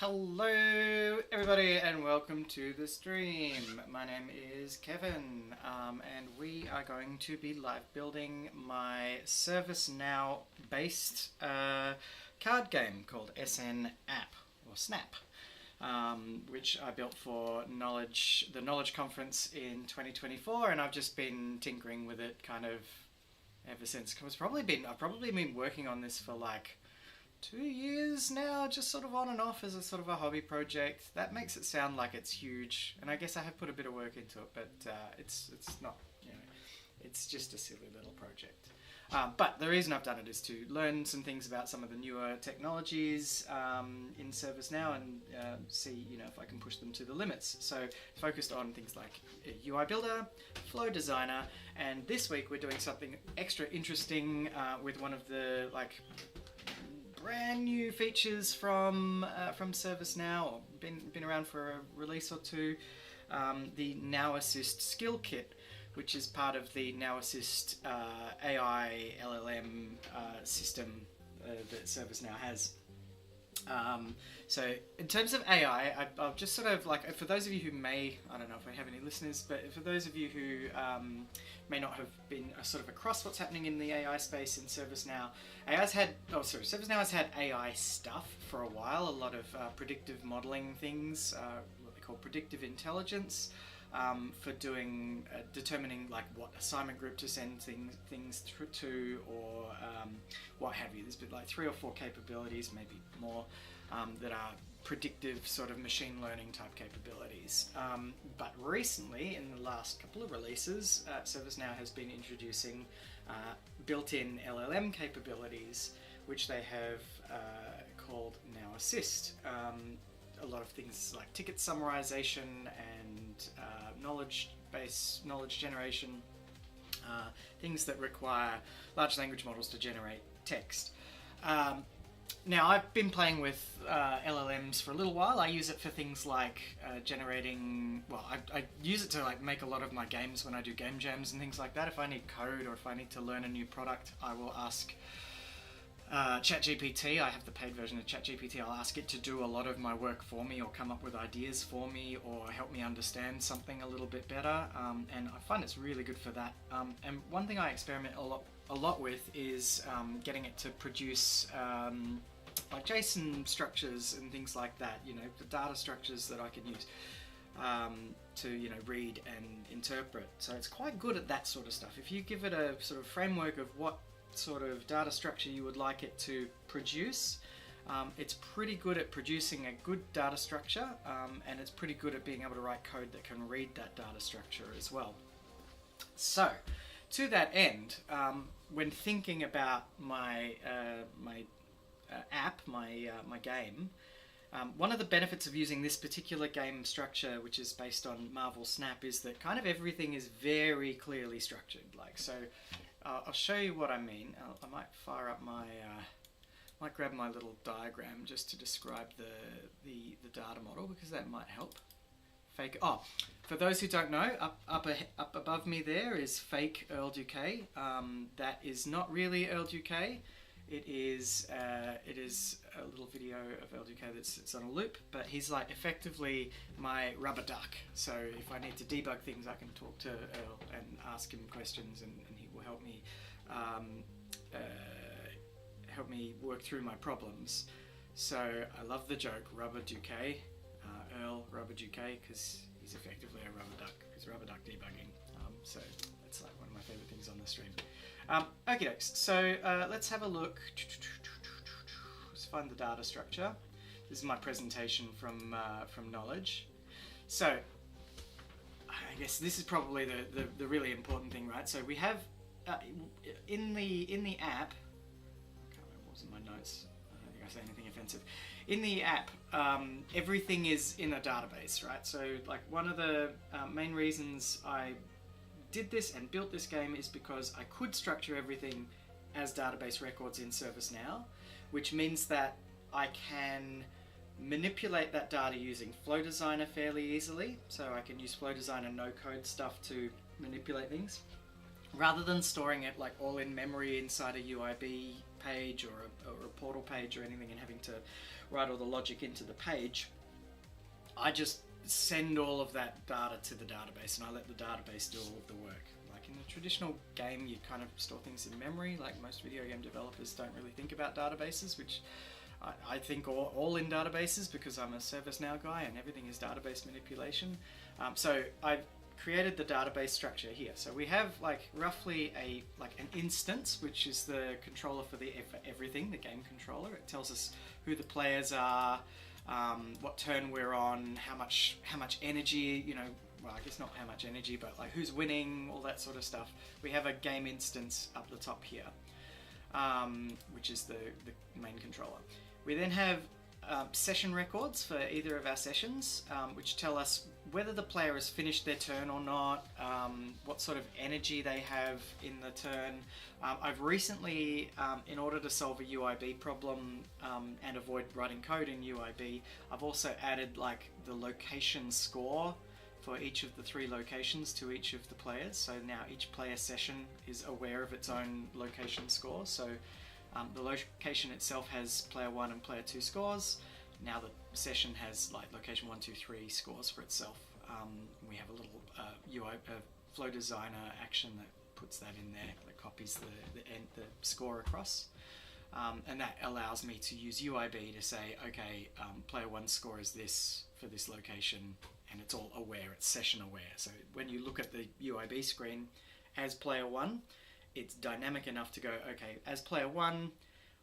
Hello everybody and welcome to the stream. My name is Kevin and we are going to be live building my ServiceNow based card game called SN App or Snap, which I built for the Knowledge Conference in 2024, and I've just been tinkering with it kind of ever since. I've probably been working on this for like 2 years now, just sort of on and off as a sort of a hobby project. That makes it sound like it's huge, and I guess I have put a bit of work into it, but it's not, it's just a silly little project. But the reason I've done it is to learn some things about some of the newer technologies in ServiceNow and see, if I can push them to the limits. So focused on things like UI Builder, Flow Designer, and this week we're doing something extra interesting with one of the brand new features from ServiceNow, or been around for a release or two, the Now Assist skill kit, which is part of the Now Assist AI LLM system that ServiceNow has. So in terms of AI, I'll just sort of for those of you who I don't know if I have any listeners, but for those of you who may not have been sort of across what's happening in the AI space in ServiceNow, ServiceNow has had AI stuff for a while, a lot of predictive modeling things, what they call predictive intelligence, for determining what assignment group to send things to, or what have you. There's been like 3 or 4 capabilities, maybe more, that are predictive sort of machine learning type capabilities. But recently, in the last couple of releases, ServiceNow has been introducing built-in LLM capabilities, which they have called Now Assist. A lot of things like ticket summarization and knowledge generation, things that require large language models to generate text. Now, I've been playing with LLMs for a little while. I use it for things like generating, I use it to make a lot of my games when I do game jams and things like that. If I need code or if I need to learn a new product, I will ask ChatGPT. I have the paid version of ChatGPT. I'll ask it to do a lot of my work for me, or come up with ideas for me, or help me understand something a little bit better, and I find it's really good for that. And one thing I experiment a lot with is getting it to produce like JSON structures and things like that, the data structures that I can use to read and interpret. So it's quite good at that sort of stuff. If you give it a sort of framework of what sort of data structure you would like it to produce, it's pretty good at producing a good data structure, and it's pretty good at being able to write code that can read that data structure as well. So to that end, when thinking about my app, my game, one of the benefits of using this particular game structure, which is based on Marvel Snap, is that kind of everything is very clearly structured. I'll show you what I mean. I might fire up might grab my little diagram just to describe the data model, because that might help. For those who don't know, up above me there is fake Earl Duque. That is not really Earl Duque. It is a little video of Earl Duque that's on a loop, but he's effectively my rubber duck. So if I need to debug things, I can talk to Earl and ask him questions, and he will help me work through my problems. So I love the joke, rubber Duque, Earl rubber Duque, because he's effectively a rubber duck. He's rubber duck debugging. So that's one of my favorite things on the stream. Okay, so let's have a look. Let's find the data structure. This is my presentation from Knowledge. So I guess this is probably the really important thing, right? So we have in the app. I can't remember what's in my notes. I don't think I say anything offensive. In the app, everything is in a database, right? So one of the main reasons I did this and built this game is because I could structure everything as database records in ServiceNow, which means that I can manipulate that data using Flow Designer fairly easily. So I can use Flow Designer no-code stuff to manipulate things. rather than storing it like all in memory inside a UIB page or a portal page or anything and having to write all the logic into the page, I just send all of that data to the database and I let the database do all of the work. Like in a traditional game, you kind of store things in memory, like most video game developers don't really think about databases, which I think all in databases because I'm a ServiceNow guy and everything is database manipulation. So I've created the database structure here. So we have like roughly an instance, which is the controller for everything, the game controller. It tells us who the players are, what turn we're on, how much energy, you know, well, I guess not how much energy, but like who's winning, all that sort of stuff. We have a game instance up the top here, which is the main controller. We then have session records for either of our sessions, which tell us whether the player has finished their turn or not, what sort of energy they have in the turn. I've recently, in order to solve a UIB problem and avoid writing code in UIB, I've also added like the location score for each of the 3 locations to each of the players. So now each player session is aware of its own location score. So the location itself has player 1 and player 2 scores. Now the session has like location 1, 2, 3 scores for itself. We have a little UI flow designer action that puts that in there, that copies the score across. And that allows me to use UIB to say, okay, player 1's score is this for this location, and it's all aware, it's session aware. So when you look at the UIB screen as player 1, it's dynamic enough to go, okay, as player 1,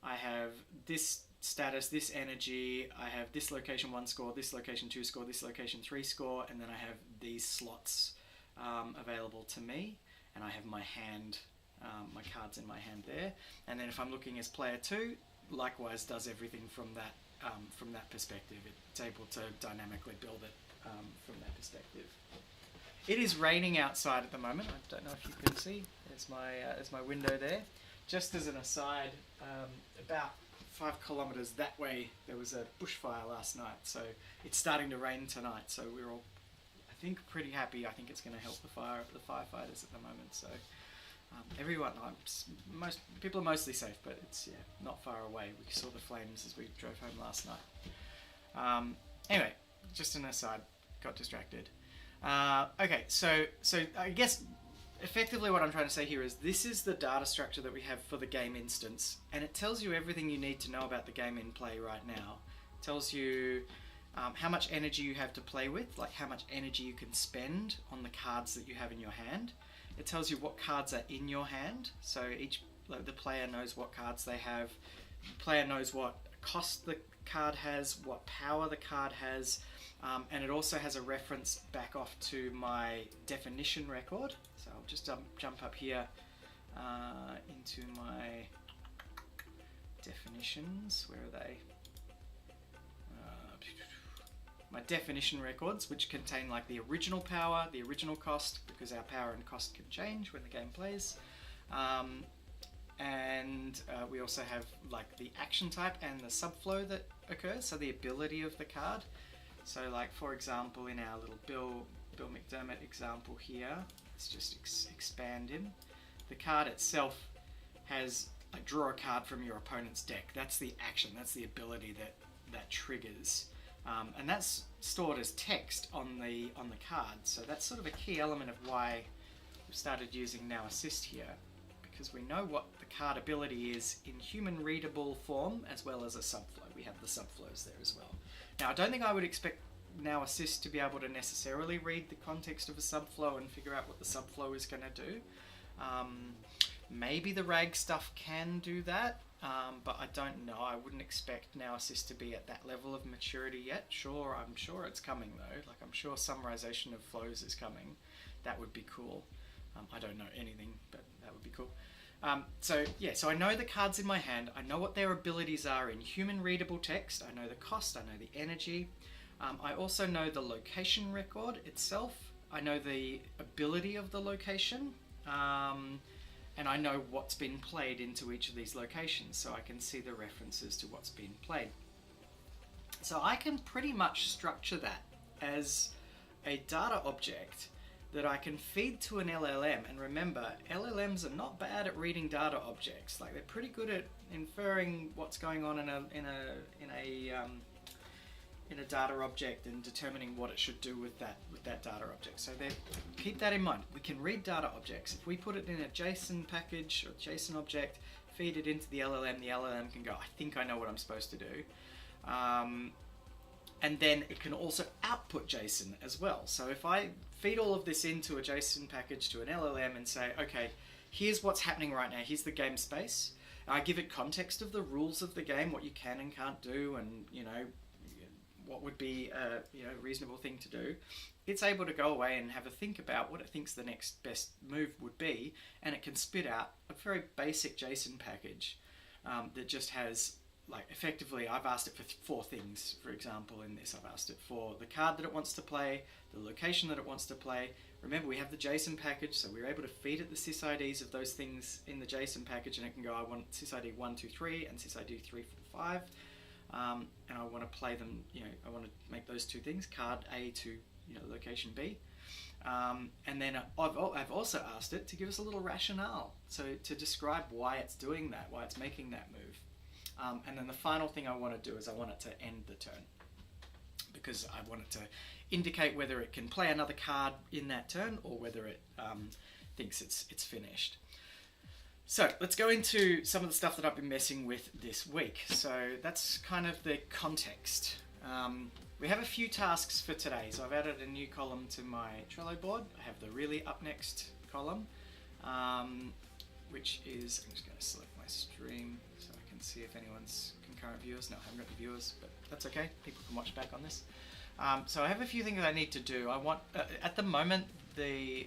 I have this status, this energy, I have this location 1 score, this location 2 score, this location 3 score, and then I have these slots available to me, and I have my hand, my cards in my hand there. And then if I'm looking as player 2, likewise does everything from that perspective. It's able to dynamically build it from that perspective. It is raining outside at the moment. I don't know if you can see. There's my window there. Just as an aside, about 5 kilometers that way there was a bushfire last night, so it's starting to rain tonight. So we're all, I think, pretty happy. I think it's going to help the firefighters at the moment. So everyone, most people are mostly safe, but it's not far away. We saw the flames as we drove home last night. Anyway, just an aside. Got distracted. Okay, so I guess effectively what I'm trying to say here is this is the data structure that we have for the game instance, and it tells you everything you need to know about the game in play right now. It tells you how much energy you have to play with, like how much energy you can spend on the cards that you have in your hand. It tells you what cards are in your hand, so the player knows what cards they have. The player knows what cost the card has, what power the card has, and it also has a reference back off to my definition record. So I'll just jump up here into my definitions. Where are they? My definition records, which contain like the original power, the original cost, because our power and cost can change when the game plays. And we also have like the action type and the subflow that occurs, so the ability of the card. So like for example, in our little Bill McDermott example here, let's just expand him. The card itself has like draw a card from your opponent's deck. That's the action, that's the ability that triggers. And that's stored as text on the card. So that's sort of a key element of why we've started using Now Assist here, because we know what the card ability is in human readable form as well as a subflow. We have the subflows there as well. Now I don't think I would expect Now Assist to be able to necessarily read the context of a subflow and figure out what the subflow is going to do. Maybe the RAG stuff can do that, but I don't know. I wouldn't expect Now Assist to be at that level of maturity yet. I'm sure it's coming though. Like I'm sure summarization of flows is coming. That would be cool. I don't know anything, but that would be cool. So I know the cards in my hand. I know what their abilities are in human readable text. I know the cost. I know the energy. I also know the location record itself. I know the ability of the location. And I know what's been played into each of these locations, so I can see the references to what's been played. So I can pretty much structure that as a data object that I can feed to an LLM. And remember, LLMs are not bad at reading data objects. Like, they're pretty good at inferring what's going on in a data object and determining what it should do with that data object. So keep that in mind. We can read data objects. If we put it in a JSON package or JSON object, feed it into the LLM can go, I think I know what I'm supposed to do. And then it can also output JSON as well. So if I feed all of this into a JSON package to an LLM and say, okay, here's what's happening right now, here's the game space. I give it context of the rules of the game, what you can and can't do, and what would be a reasonable thing to do. It's able to go away and have a think about what it thinks the next best move would be, and it can spit out a very basic JSON package that just has, like, effectively, I've asked it for 4 things, for example, in this. I've asked it for the card that it wants to play, the location that it wants to play. Remember, we have the JSON package, so we're able to feed it the sysids of those things in the JSON package, and it can go, I want sysid 1, 2, 3, and sysid 3, 4, 5. And I want to play them, I want to make those 2 things, card A to, location B. And then I've also asked it to give us a little rationale, so to describe why it's doing that, why it's making that move. And then the final thing I want to do is I want it to end the turn, because I want it to indicate whether it can play another card in that turn or whether it thinks it's finished. So let's go into some of the stuff that I've been messing with this week. So that's kind of the context. We have a few tasks for today. So I've added a new column to my Trello board. I have the really up next column, which is, I'm just going to select my stream so I can see if anyone's concurrent viewers. No, I haven't got any viewers, but that's okay. People can watch back on this. So I have a few things I need to do. I want, at the moment, the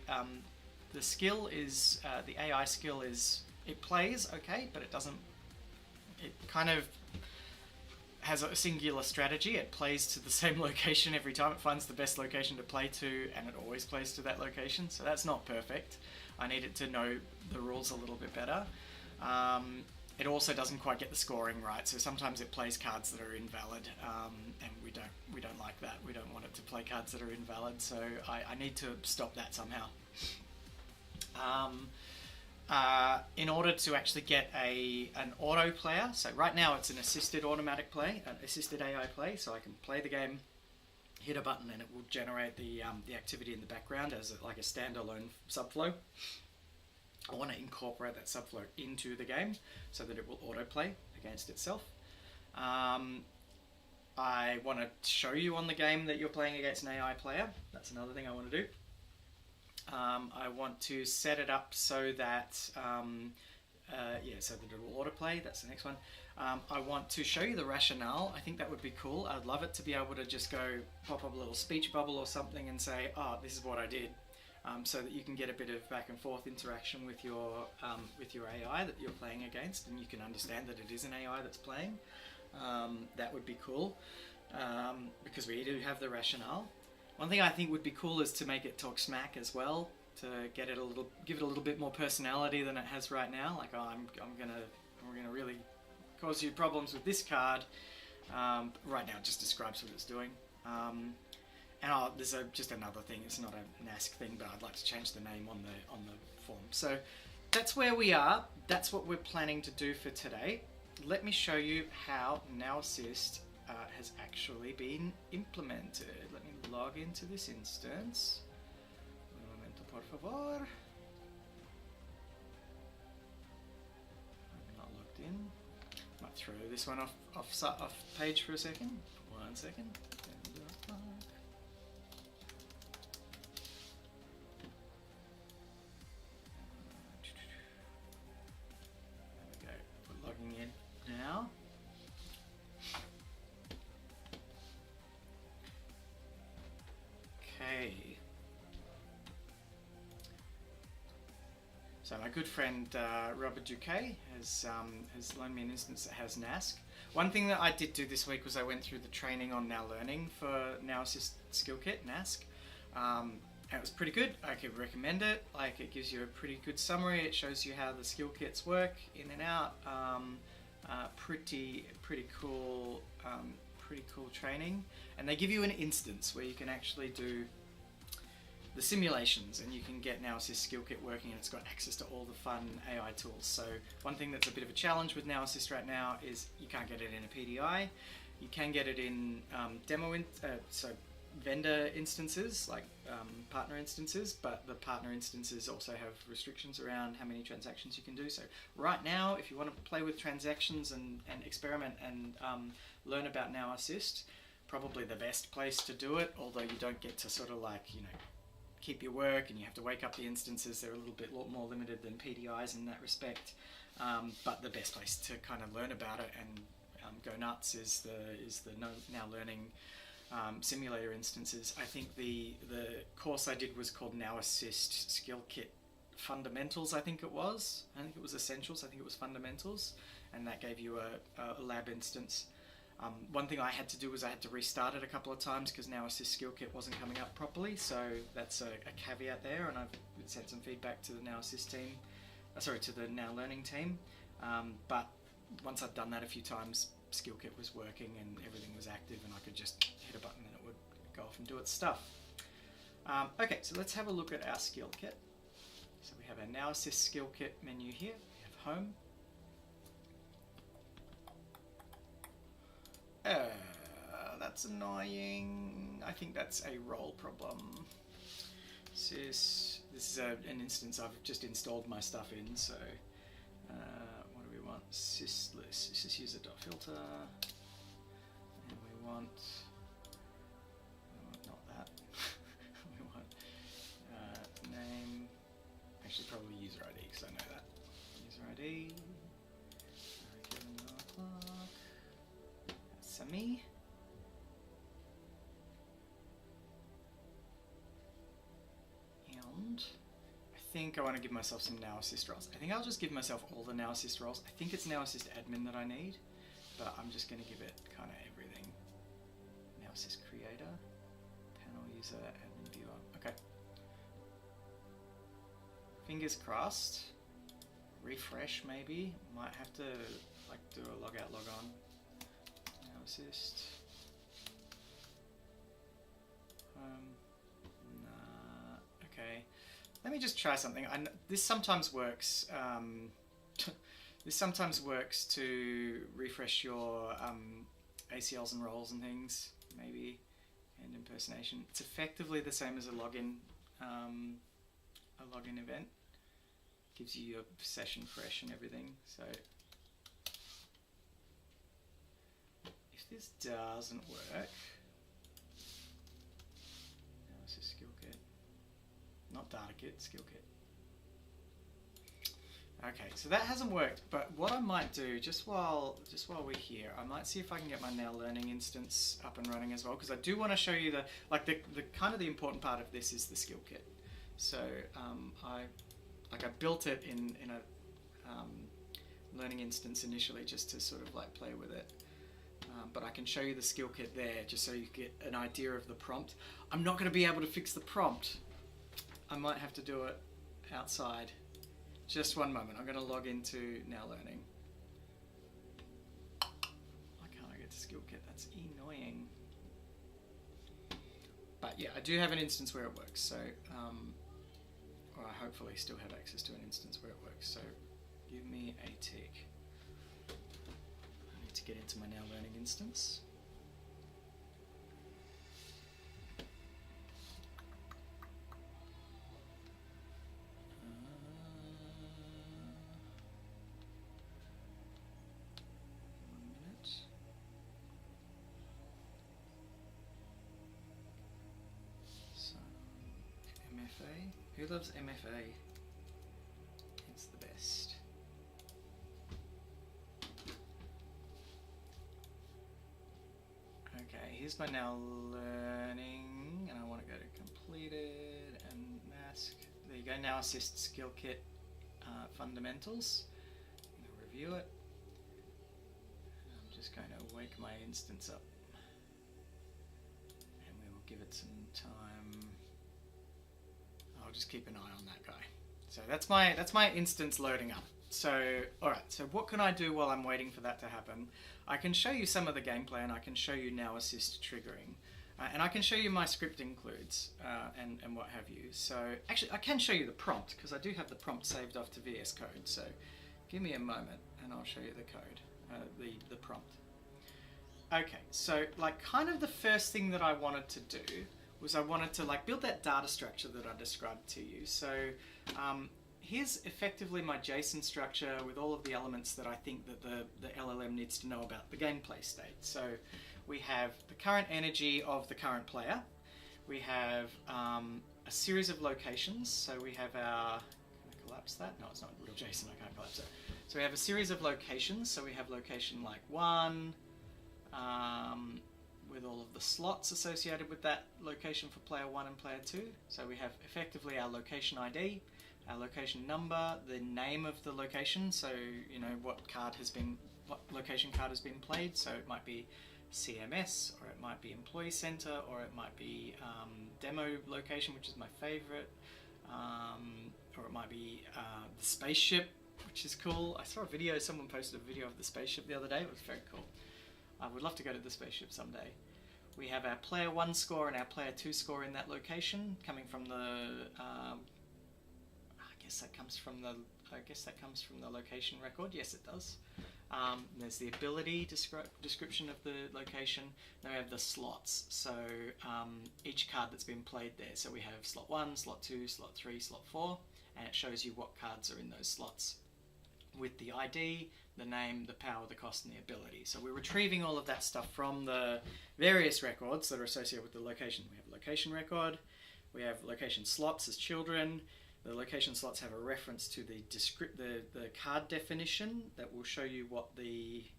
skill is, the AI skill is, it plays okay, but it kind of has a singular strategy. It plays to the same location every time. It finds the best location to play to, and it always plays to that location. So that's not perfect. I need it to know the rules a little bit better. It also doesn't quite get the scoring right. So sometimes it plays cards that are invalid, and we don't like that. We don't want it to play cards that are invalid. So I need to stop that somehow. In order to actually get an auto player, so right now it's an assisted automatic play, an assisted AI play, so I can play the game, hit a button, and it will generate the activity in the background as like a standalone subflow. I want to incorporate that subflow into the game so that it will autoplay against itself. I want to show you on the game that you're playing against an AI player. That's another thing I want to do. I want to set it up so that, so that it will autoplay. That's the next one. I want to show you the rationale. I think that would be cool. I'd love it to be able to just go pop up a little speech bubble or something and say, oh, this is what I did. So that you can get a bit of back and forth interaction with your AI that you're playing against, and you can understand that it is an AI that's playing. That would be cool, because we do have the rationale. One thing I think would be cool is to make it talk smack as well, to get it give it a little bit more personality than it has right now. Like, oh, we're gonna really cause you problems with this card. Right now, it just describes what it's doing. And there's just another thing. It's not a NASC thing, but I'd like to change the name on the form. So that's where we are. That's what we're planning to do for today. Let me show you how Now Assist has actually been implemented. Let me log into this instance. Un momento, por favor. I'm not logged in. Might throw this one off page for a second. 1 second. Now, okay. So my good friend Robert Duquet has loaned me an instance that has NASC. One thing that I did do this week was I went through the training on Now Learning for Now Assist Skill Kit, NASC. And it was pretty good. I could recommend it. Like, it gives you a pretty good summary. It shows you how the skill kits work in and out. Pretty cool training, and they give you an instance where you can actually do the simulations, and you can get Now Assist Skill Kit working, and it's got access to all the fun AI tools. So one thing that's a bit of a challenge with Now Assist right now is you can't get it in a PDI. You can get it in vendor instances, like partner instances, but the partner instances also have restrictions around how many transactions you can do. So right now, if you want to play with transactions and experiment and learn about Now Assist, probably the best place to do it, although you don't get to sort of like, keep your work and you have to wake up the instances. They're a little bit more limited than PDIs in that respect. But the best place to kind of learn about it and go nuts is the Now Learning simulator instances. I think the course I did was called Now Assist Skill Kit Fundamentals. I think it was Essentials. I think it was Fundamentals, and that gave you a lab instance. One thing I had to do was I had to restart it a couple of times because Now Assist Skill Kit wasn't coming up properly, so that's a caveat there, and I've sent some feedback to the Now Assist team, to the Now Learning team, but once I'd done that a few times, Skill Kit was working and everything was active, and I could just hit a button and it would go off and do its stuff. Okay, so let's have a look at our Skill Kit. So we have our Now Assist Skill Kit menu here. We have Home. That's annoying. I think that's a role problem. This is an instance I've just installed my stuff in, so what do we want? Syslist, sysuser.filter, and we want not that. We want name, actually probably user ID, because I know that. User ID, Kevin Clark, Sami. I think I want to give myself some Now Assist roles. I think I'll just give myself all the Now Assist roles. I think it's Now Assist Admin that I need, but I'm just going to give it kind of everything. Now Assist Creator, Panel User, Admin Viewer. Okay. Fingers crossed. Refresh maybe. Might have to do a log out, log on. Now Assist. Okay. Let me just try something. This sometimes works. This sometimes works to refresh your ACLs and roles and things, maybe, and impersonation. It's effectively the same as a login event. Gives you your session fresh and everything. So if this doesn't work, now this is Skill Kit. Not Data Kit, Skill Kit. Okay, so that hasn't worked, but what I might do, just while we're here, I might see if I can get my Now Learning instance up and running as well, because I do want to show you the kind of the important part of this is the Skill Kit. So I built it in a learning instance initially just to sort of like play with it. But I can show you the Skill Kit there just so you get an idea of the prompt. I'm not going to be able to fix the prompt. I might have to do it outside. Just one moment. I'm going to log into Now Learning. Why can't I get to Skill Kit? That's annoying. But yeah, I do have an instance where it works. So, or I hopefully still have access to an instance where it works. So, give me a tick. I need to get into my Now Learning instance. Who loves MFA? It's the best. Okay, here's my Now Learning, and I want to go to Completed and Mask. There you go, Now Assist Skill Kit Fundamentals. I'm going to review it. I'm just going to wake my instance up, and we will give it some time. I'll just keep an eye on that guy. So that's my instance loading up. So alright, so what can I do while I'm waiting for that to happen? I can show you some of the gameplay and I can show you Now Assist triggering. And I can show you my script includes and what have you. So actually I can show you the prompt because I do have the prompt saved off to VS Code. So give me a moment and I'll show you the code, the prompt. Okay, so like kind of the first thing that I wanted to do was I wanted to like build that data structure that I described to you. So here's effectively my JSON structure with all of the elements that I think that the LLM needs to know about the gameplay state. So we have the current energy of the current player. We have a series of locations. So we have our, can I collapse that? No, it's not real JSON, I can't collapse it. So we have a series of locations. So we have location like 1, with all of the slots associated with that location for player 1 and player 2. So we have effectively our location ID, our location number, the name of the location, so you know what location card has been played. So it might be CMS, or it might be Employee Center, or it might be demo location, which is my favorite, or it might be the spaceship, which is cool. I saw a video, someone posted a video of the spaceship the other day. It was very cool. I would love to go to the spaceship someday. We have our player 1 score and our player 2 score in that location, coming from the I guess that comes from the location record. Yes, it does. There's the ability description of the location. Then we have the slots. So each card that's been played there. So we have slot 1, slot 2, slot 3, slot 4, and it shows you what cards are in those slots with the ID, the name, the power, the cost, and the ability. So we're retrieving all of that stuff from the various records that are associated with the location. We have location record, we have location slots as children. The location slots have a reference to the card definition that will show you what they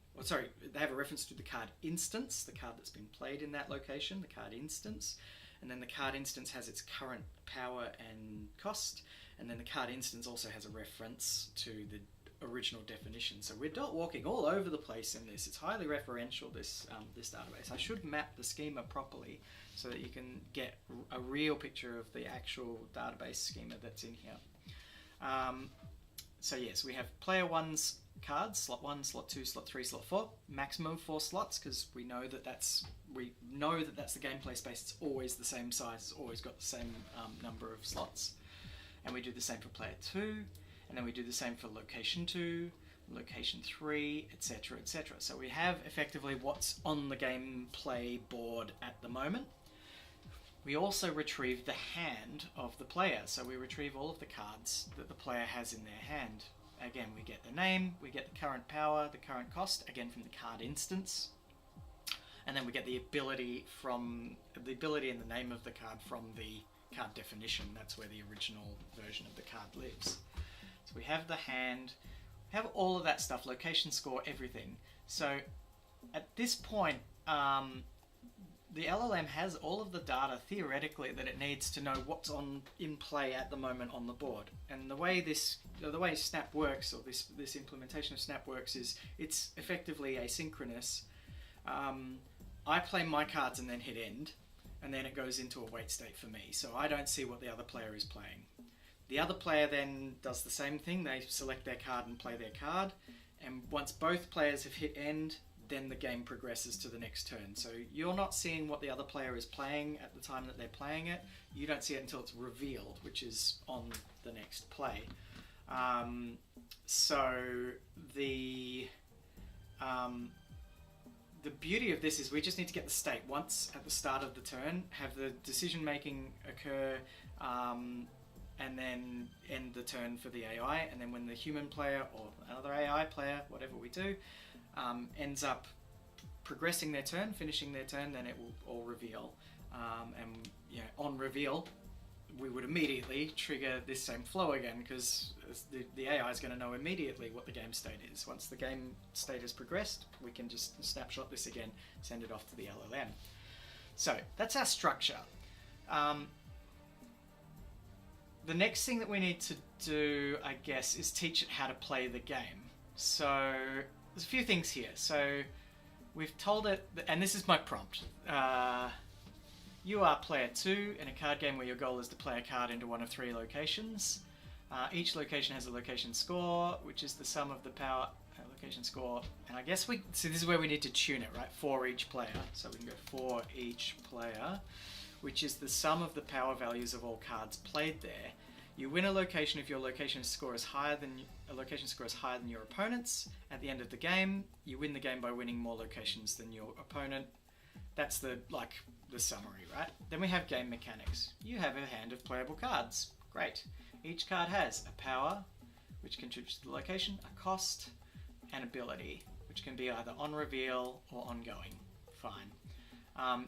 have a reference to the card instance, the card that's been played in that location, the card instance. And then the card instance has its current power and cost. And then the card instance also has a reference to the original definition. So we're dot walking all over the place in this. It's highly referential, this database. I should map the schema properly so that you can get a real picture of the actual database schema that's in here. So yes, we have player 1's cards, slot 1, slot 2, slot 3, slot 4, maximum 4 slots, because we know that that's the gameplay space. It's always the same size, it's always got the same number of slots. And we do the same for player 2, and then we do the same for location 2, location 3, etc, etc. So we have effectively what's on the gameplay board at the moment. We also retrieve the hand of the player. So we retrieve all of the cards that the player has in their hand. Again, we get the name, we get the current power, the current cost, again from the card instance. And then we get the ability and the name of the card from the card definition. That's where the original version of the card lives. So we have the hand, we have all of that stuff, location, score, everything. So at this point, the LLM has all of the data theoretically that it needs to know what's in play at the moment on the board. And the way Snap works, or this implementation of Snap works, is it's effectively asynchronous. I play my cards and then hit end, and then it goes into a wait state for me. So I don't see what the other player is playing. The other player then does the same thing. They select their card and play their card. And once both players have hit end, then the game progresses to the next turn. So you're not seeing what the other player is playing at the time that they're playing it. You don't see it until it's revealed, which is on the next play. So the beauty of this is we just need to get the state once at the start of the turn, have the decision making occur, and then end the turn for the AI. And then when the human player or another AI player, whatever we do, ends up progressing their turn, finishing their turn, then it will all reveal. And on reveal, we would immediately trigger this same flow again, because the AI is going to know immediately what the game state is. Once the game state has progressed, we can just snapshot this again, send it off to the LLM. So that's our structure. The next thing that we need to do, I guess, is teach it how to play the game. So there's a few things here. So we've told it, and this is my prompt. You are player 2 in a card game where your goal is to play a card into one of 3 locations. Each location has a location score, which is the sum of the power location score. And I guess so this is where we need to tune it, right? For each player. So we can go for each player, which is the sum of the power values of all cards played there. You win a location if your location score is higher than your opponent's. At the end of the game, you win the game by winning more locations than your opponent. That's the summary, right? Then we have game mechanics. You have a hand of playable cards. Great. Each card has a power, which contributes to the location, a cost, and ability, which can be either on reveal or ongoing. Fine.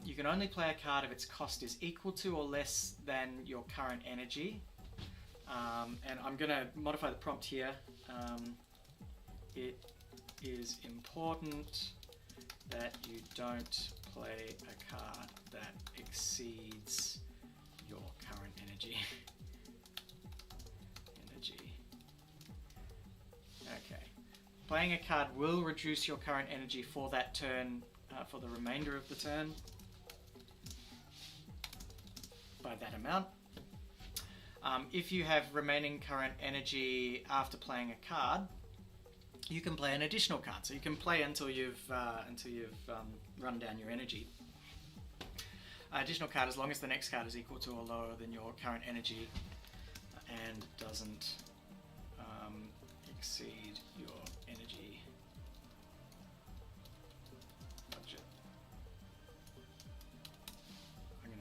You can only play a card if its cost is equal to or less than your current energy. And I'm going to modify the prompt here. It is important that you don't play a card that exceeds your current energy. Okay. Playing a card will reduce your current energy for that turn, for the remainder of the turn, by that amount. If you have remaining current energy after playing a card, you can play an additional card. So you can play until you've run down your energy. Additional card as long as the next card is equal to or lower than your current energy and doesn't exceed your energy budget. Current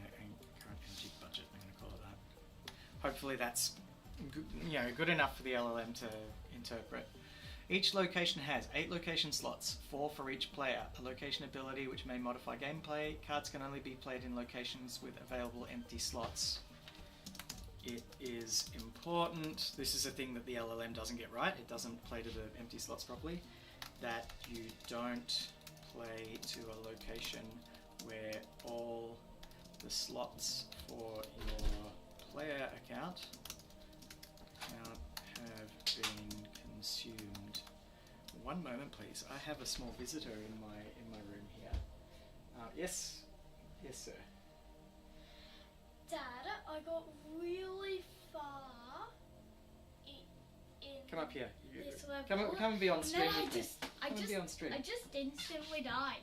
energy budget. I'm going to call it that. Hopefully that's good enough for the LLM to interpret. Each location has 8 location slots, 4 for each player. A location ability which may modify gameplay. Cards can only be played in locations with available empty slots. It is important, this is a thing that the LLM doesn't get right, it doesn't play to the empty slots properly, that you don't play to a location where all the slots for your player account have been consumed. One moment please, I have a small visitor in my room here. Yes sir. Dad, I got really far in Come up here. this level. Come and be on stream with me. I Come and be on stream. just instantly died.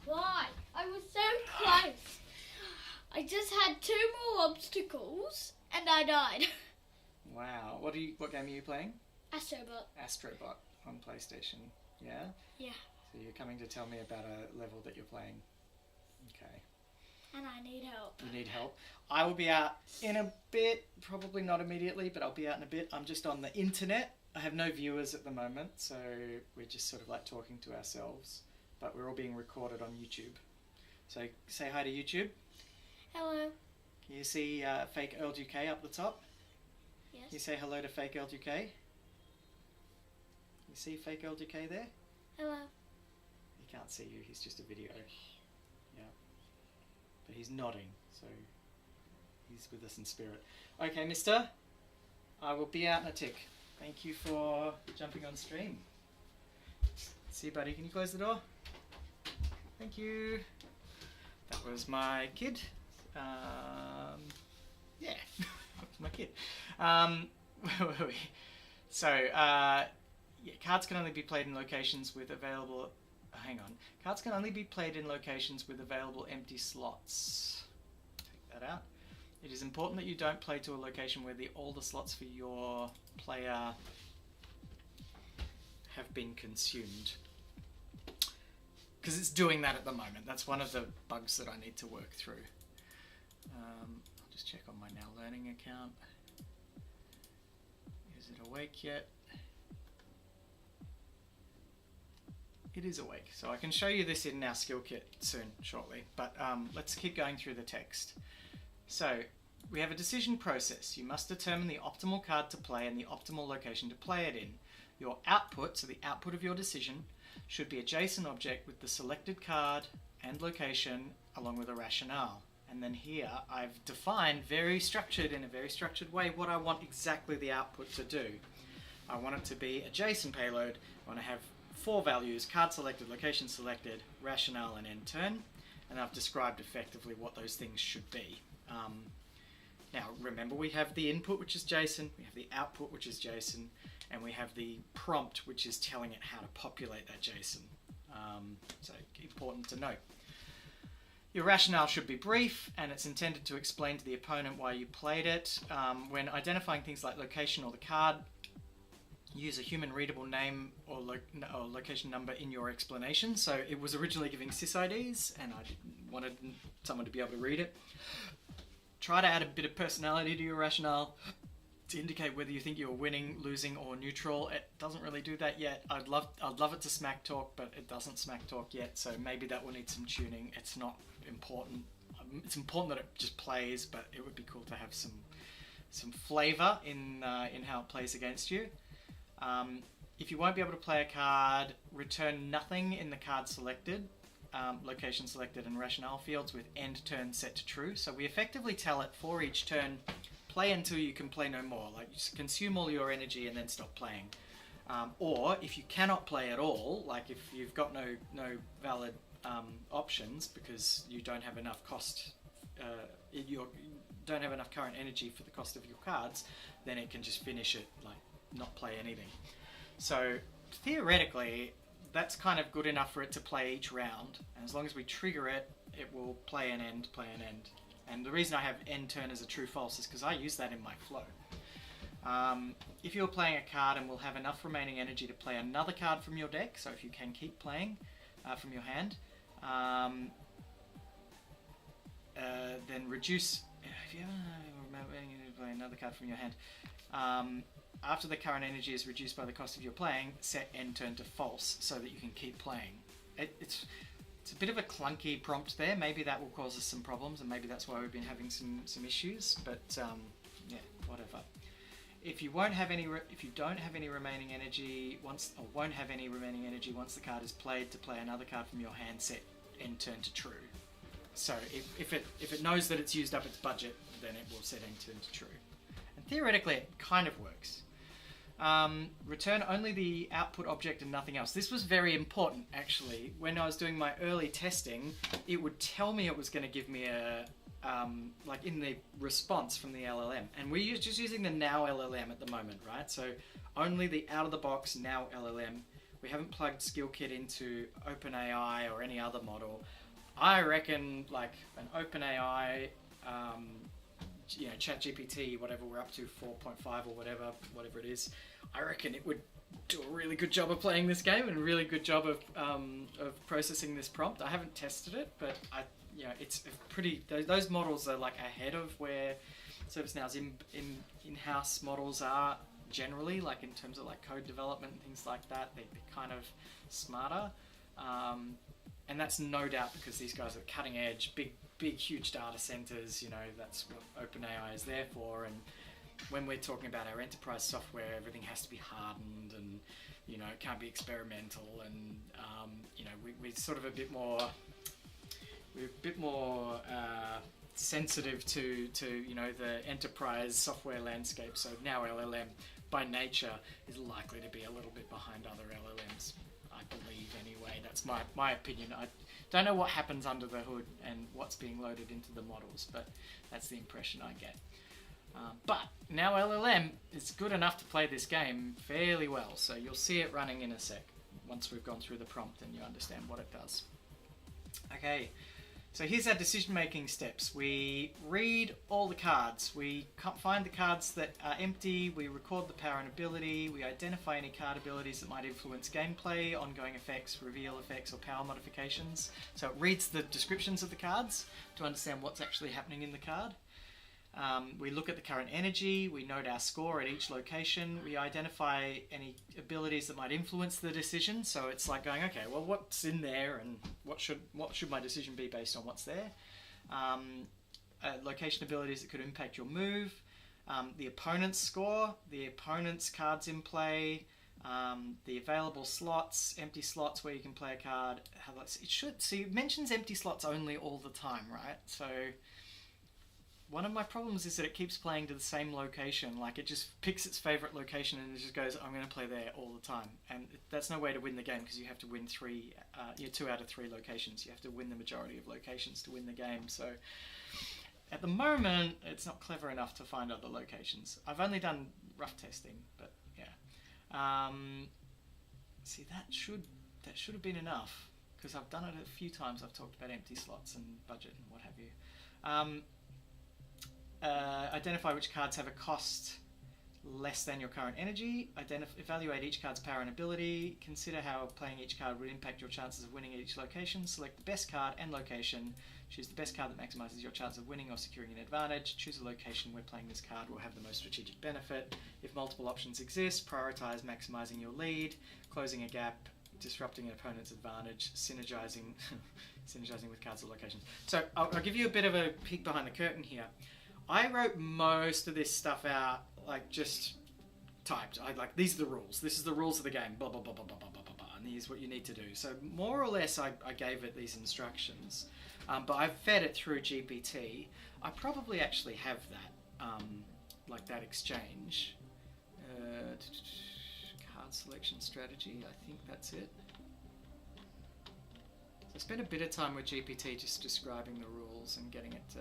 Why? I was so close. I just had 2 more obstacles and I died. Wow. What game are you playing? Astrobot on PlayStation. Yeah? Yeah. So you're coming to tell me about a level that you're playing. Okay. And I need help. You need help. I will be out in a bit, probably not immediately, but I'll be out in a bit. I'm just on the internet. I have no viewers at the moment, so we're just sort of like talking to ourselves, but we're all being recorded on YouTube. So say hi to YouTube. Hello. Can you see fake LGK up the top? Yes. Can you say hello to fake LGK? You see fake LGK there? Hello. He can't see you, he's just a video. Yeah. But he's nodding, so he's with us in spirit. Okay, mister, I will be out in a tick. Thank you for jumping on stream. See you, buddy. Can you close the door? Thank you. That was my kid. Yeah, that was my kid. Where were we? So, yeah, cards can only be played in locations with available... hang on. Cards can only be played in locations with available empty slots. Take that out. It is important that you don't play to a location where all the slots for your player have been consumed. Because it's doing that at the moment. That's one of the bugs that I need to work through. I'll just check on my Now Learning account. Is it awake yet? It is awake, so I can show you this in our skill kit soon, shortly, but let's keep going through the text. So, we have a decision process. You must determine the optimal card to play and the optimal location to play it in. Your output, so the output of your decision, should be a JSON object with the selected card and location along with a rationale. And then here I've defined in a very structured way what I want exactly the output to do. I want it to be a JSON payload. I want to have 4 values: card selected, location selected, rationale, and end turn. And I've described effectively what those things should be. Now, remember, we have the input, which is JSON, we have the output, which is JSON, and we have the prompt, which is telling it how to populate that JSON. So important to note. Your rationale should be brief, and it's intended to explain to the opponent why you played it. When identifying things like location or the card, use a human readable name or location number in your explanation. So it was originally giving sysids, and I wanted someone to be able to read it. Try to add a bit of personality to your rationale to indicate whether you think you're winning, losing, or neutral. It doesn't really do that yet. I'd love it to smack talk, but it doesn't smack talk yet, so maybe that will need some tuning. It's not important. It's important that it just plays, but it would be cool to have some flavor in how it plays against you. If you won't be able to play a card, return nothing in the card selected, location selected, and rationale fields with end turn set to true. So we effectively tell it for each turn, play until you can play no more. Like, just consume all your energy and then stop playing. Or if you cannot play at all, like if you've got no valid options because you don't have enough cost, you don't have enough current energy for the cost of your cards, then it can just finish it, like not play anything. So theoretically, that's kind of good enough for it to play each round. And as long as we trigger it, it will play an end, play an end. And the reason I have end turn as a true false is because I use that in my flow. If you're playing a card and will have enough remaining energy to play another card from your deck, so if you can keep playing from your hand, then reduce, if you play another card from your hand, after the current energy is reduced by the cost of your playing, set end turn to false so that you can keep playing. It's a bit of a clunky prompt there. Maybe that will cause us some problems, and maybe that's why we've been having some issues. But yeah, whatever. If you don't have any remaining energy once the card is played, to play another card from your hand, set end turn to true. So if it knows that it's used up its budget, then it will set end turn to true. And theoretically, it kind of works. Return only the output object and nothing else. This was very important, actually. When I was doing my early testing, it would tell me it was going to give me a like in the response from the LLM, and we're just using the Now LLM at the moment, right? So only the out-of-the-box Now LLM. We haven't plugged SkillKit into OpenAI or any other model. I reckon like an OpenAI, ChatGPT, whatever we're up to, 4.5 or whatever it is, I reckon it would do a really good job of playing this game and a really good job of processing this prompt. I haven't tested it, but it's pretty. Those models are like ahead of where ServiceNow's in-house models are generally, like in terms of like code development and things like that. They're kind of smarter, and that's no doubt because these guys are cutting edge, big, huge data centers. That's what OpenAI is there for. And when we're talking about our enterprise software, everything has to be hardened, and it can't be experimental. And we're sort of a bit more sensitive to the enterprise software landscape. So Now LLM, by nature, is likely to be a little bit behind other LLMs. I believe anyway. That's my opinion. I don't know what happens under the hood and what's being loaded into the models, but that's the impression I get. But Now LLM is good enough to play this game fairly well, so you'll see it running in a sec once we've gone through the prompt and you understand what it does. Okay, so here's our decision-making steps. We read all the cards. We find the cards that are empty. We record the power and ability. We identify any card abilities that might influence gameplay, ongoing effects, reveal effects, or power modifications. So it reads the descriptions of the cards to understand what's actually happening in the card. We look at the current energy. We note our score at each location. We identify any abilities that might influence the decision. So it's like going, okay, well, what's in there, and what should my decision be based on what's there? Location abilities that could impact your move. The opponent's score, the opponent's cards in play, the available slots, empty slots where you can play a card. It mentions empty slots only all the time, right? So one of my problems is that it keeps playing to the same location. Like, it just picks its favorite location and it just goes, I'm going to play there all the time. And that's no way to win the game, because you have to win 2 out of 3 locations. You have to win the majority of locations to win the game. So at the moment, it's not clever enough to find other locations. I've only done rough testing, but yeah. See, that should have been enough, because I've done it a few times. I've talked about empty slots and budget and what have you. Identify which cards have a cost less than your current energy. Evaluate each card's power and ability. Consider how playing each card would impact your chances of winning at each location. Select the best card and location. Choose the best card that maximizes your chance of winning or securing an advantage. Choose a location where playing this card will have the most strategic benefit. If multiple options exist, prioritize maximizing your lead, closing a gap, disrupting an opponent's advantage, synergizing with cards or locations. So I'll give you a bit of a peek behind the curtain here. I wrote most of this stuff out, like, just typed. These are the rules. This is the rules of the game. Blah, blah, blah, blah, blah, blah, blah, blah, blah. And here's what you need to do. So more or less I gave it these instructions. But I fed it through GPT. I probably actually have that, like that exchange. Card selection strategy, I think that's it. So I spent a bit of time with GPT just describing the rules and getting it to...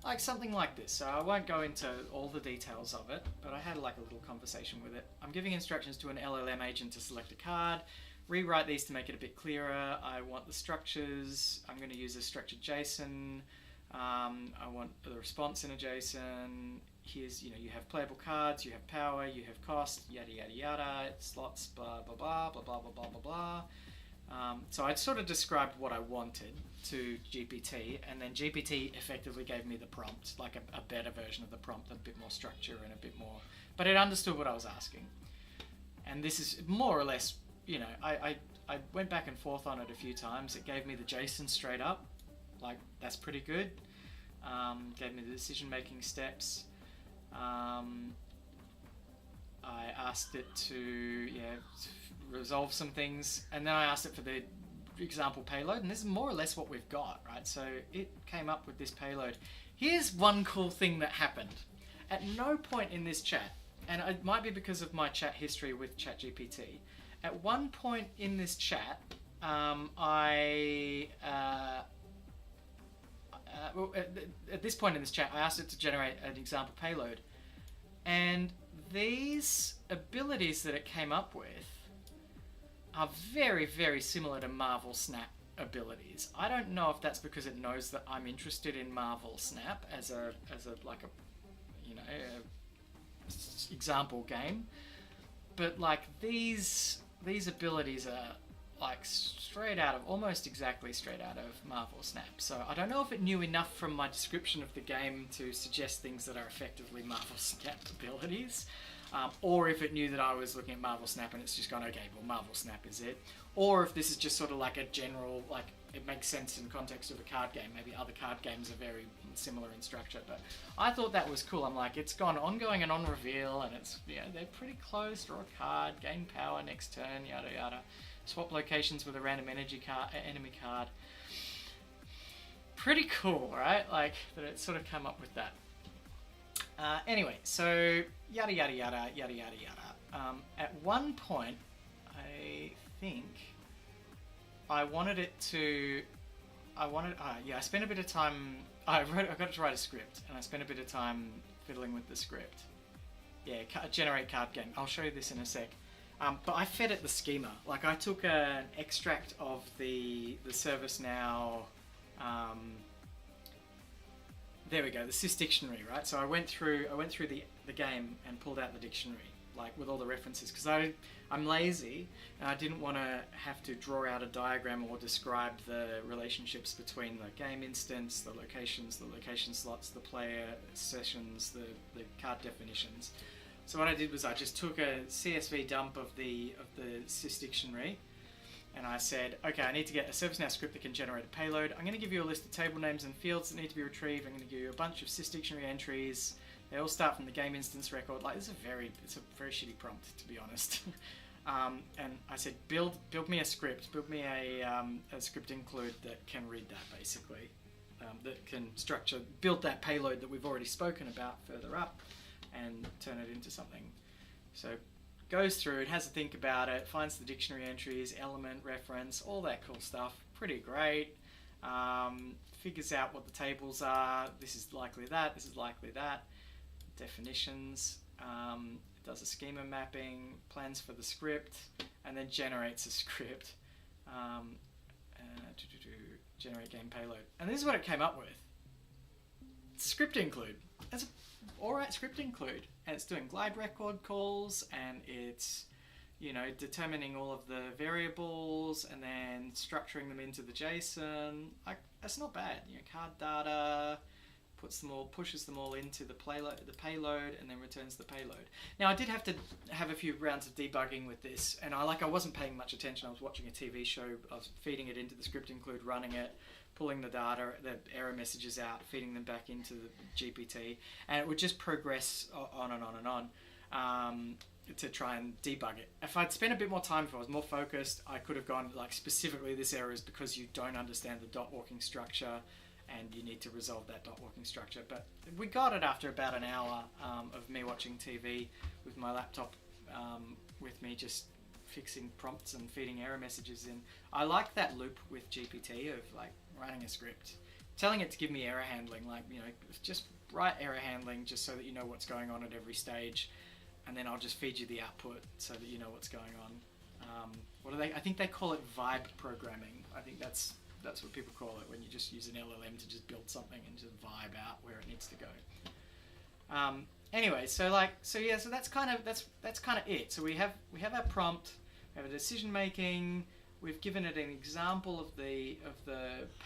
like something like this. So I won't go into all the details of it, but I had like a little conversation with it. I'm giving instructions to an LLM agent to select a card, rewrite these to make it a bit clearer. I want the structures. I'm going to use a structured JSON. I want the response in a JSON. Here's, you have playable cards, you have power, you have cost, yada yada yada, slots, blah blah blah blah blah blah blah blah blah. So I sort of described what I wanted to GPT, and then GPT effectively gave me the prompt, like a better version of the prompt, a bit more structure and a bit more, but it understood what I was asking. And this is more or less, I went back and forth on it a few times. It gave me the JSON straight up, like that's pretty good. Gave me the decision-making steps. I asked it to resolve some things, and then I asked it for the example payload, and this is more or less what we've got, right? So it came up with this payload. Here's one cool thing that happened. At no point in this chat, and it might be because of my chat history with ChatGPT, at one point in this chat, at this point in this chat, I asked it to generate an example payload, and these abilities that it came up with are very, very similar to Marvel Snap abilities. I don't know if that's because it knows that I'm interested in Marvel Snap as a example game, but like these abilities are like almost exactly straight out of Marvel Snap. So I don't know if it knew enough from my description of the game to suggest things that are effectively Marvel Snap abilities. Or if it knew that I was looking at Marvel Snap and it's just gone, okay, well, Marvel Snap is it. Or if this is just sort of like a general, like, it makes sense in context of a card game. Maybe other card games are very similar in structure. But I thought that was cool. I'm like, it's gone ongoing and on reveal, and it's, they're pretty close. Draw a card, gain power next turn, yada yada. Swap locations with a random enemy card. Pretty cool, right? Like, that it sort of come up with that. Anyway, so yada yada yada yada yada yada. At one point, I think I wanted it to. I spent a bit of time. I got it to write a script, and I spent a bit of time fiddling with the script. Yeah, generate card game. I'll show you this in a sec. But I fed it the schema. Like I took an extract of the ServiceNow. There we go, the Sys dictionary, right? So I went through the game and pulled out the dictionary, like with all the references, because I'm lazy and I didn't want to have to draw out a diagram or describe the relationships between the game instance, the location slots, the player sessions, the card definitions. So what I did was I just took a CSV dump of the Sys dictionary, and I said, okay, I need to get a ServiceNow script that can generate a payload. I'm going to give you a list of table names and fields that need to be retrieved. I'm going to give you a bunch of Sys dictionary entries. They all start from the game instance record. Like, it's a very shitty prompt, to be honest. And I said, build me a script. Build me a script include that can read that, basically. That can build that payload that we've already spoken about further up and turn it into something. So goes through, it has to think about it, finds the dictionary entries, element, reference, all that cool stuff. Pretty great. figures out what the tables are. This is likely that, this is likely that. Definitions, does a schema mapping, plans for the script, and then generates a script. Generate game payload. And this is what it came up with. Script include. That's an alright script include. And it's doing glide record calls, and it's, you know, determining all of the variables and then structuring them into the JSON. Like, that's not bad. You know, card data, pushes them all into the payload, and then returns the payload. Now, I did have to have a few rounds of debugging with this, and I wasn't paying much attention. I was watching a TV show. I was feeding it into the script include, running it, pulling the data, the error messages out, feeding them back into the GPT, and it would just progress on and on and on. To try and debug it. If I'd spent a bit more time, if I was more focused, I could have gone like specifically this error is because you don't understand the dot walking structure and you need to resolve that dot walking structure. But we got it after about an hour of me watching TV with my laptop with me just fixing prompts and feeding error messages in. I like that loop with GPT of like writing a script, telling it to give me error handling, like, you know, just write error handling just so that you know what's going on at every stage. And then I'll just feed you the output so that you know what's going on. I think they call it vibe programming. I think that's what people call it when you just use an LLM to just build something and just vibe out where it needs to go. Anyway, so that's kind of it. So we have our prompt, we have a decision making. We've given it an example of the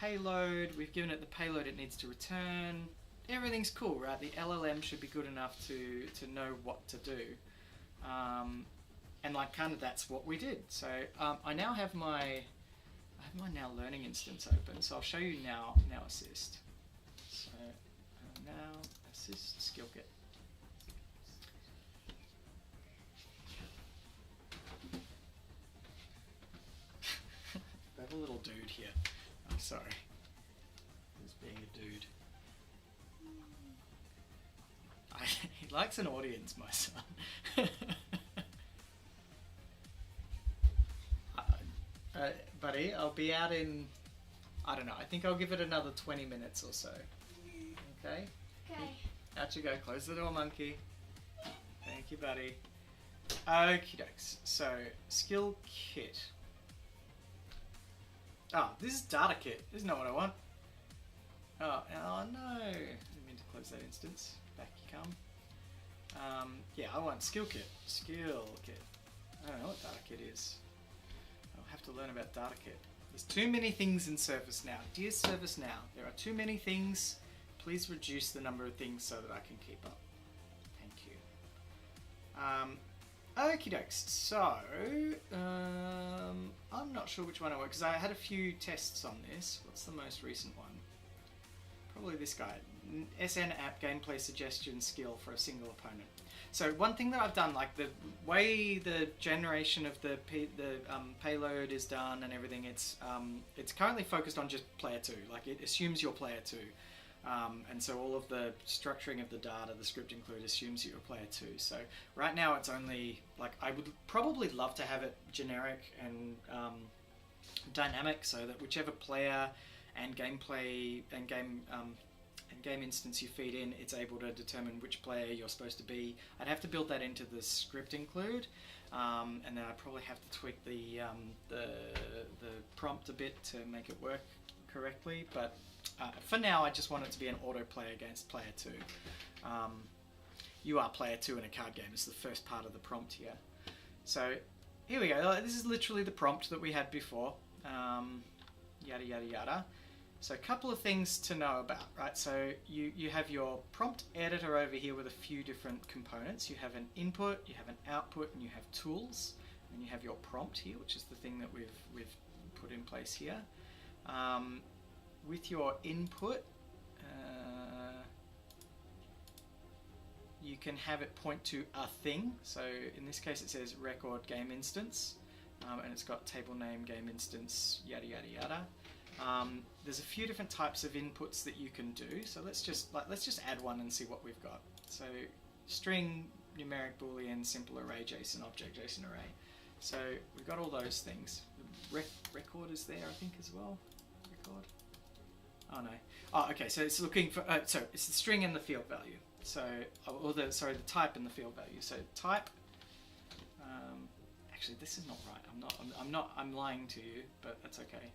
payload. We've given it the payload it needs to return. Everything's cool, right? The LLM should be good enough to know what to do. And like kind of that's what we did. So I now have my Now Learning instance open. So I'll show you Now Assist. So Now Assist skill kit. I have a little dude here. I'm sorry. He's being a dude. He likes an audience, my son. Buddy, I'll be out in, I don't know, I think I'll give it another 20 minutes or so. Okay? Okay. Out you go. Close the door, monkey. Thank you, buddy. Okie dokes. So, skill kit. Oh, this is data kit. This is not what I want. Oh no. I didn't mean to close that instance. Back you come. Yeah, I want skill kit. Skill kit. I don't know what data kit is. I'll have to learn about data kit. There's too many things in ServiceNow. Dear ServiceNow, there are too many things. Please reduce the number of things so that I can keep up. Thank you. Okie dokes. So, I'm not sure which one I want because I had a few tests on this. What's the most recent one? Probably this guy. SN app gameplay suggestion skill for a single opponent. So one thing that I've done, like the way the generation of the payload is done and everything, it's currently focused on just player 2. Like it assumes you're player 2, and so all of the structuring of the data, the script include, assumes you're player 2. So right now it's only like I would probably love to have it generic and dynamic, so that whichever player and gameplay and game instance you feed in, it's able to determine which player you're supposed to be. I'd have to build that into the script include, and then I'd probably have to tweak the prompt a bit to make it work correctly. But for now, I just want it to be an auto play against player 2. You are player 2 in a card game. It's the first part of the prompt here. So here we go. This is literally the prompt that we had before. Yada yada yada. So a couple of things to know about, right? So you have your prompt editor over here with a few different components. You have an input, you have an output, and you have tools. And you have your prompt here, which is the thing that we've put in place here. With your input, you can have it point to a thing. So in this case it says record game instance, and it's got table name, game instance, yada yada yada. There's a few different types of inputs that you can do. So let's just add one and see what we've got. So string, numeric, boolean, simple array, JSON, object, JSON array. So we've got all those things. Record is there, I think, as well. Record. Oh no. Oh, okay. So it's looking for. So it's the string and the field value. So or the type and the field value. So type. Actually, this is not right. I'm lying to you, but that's okay.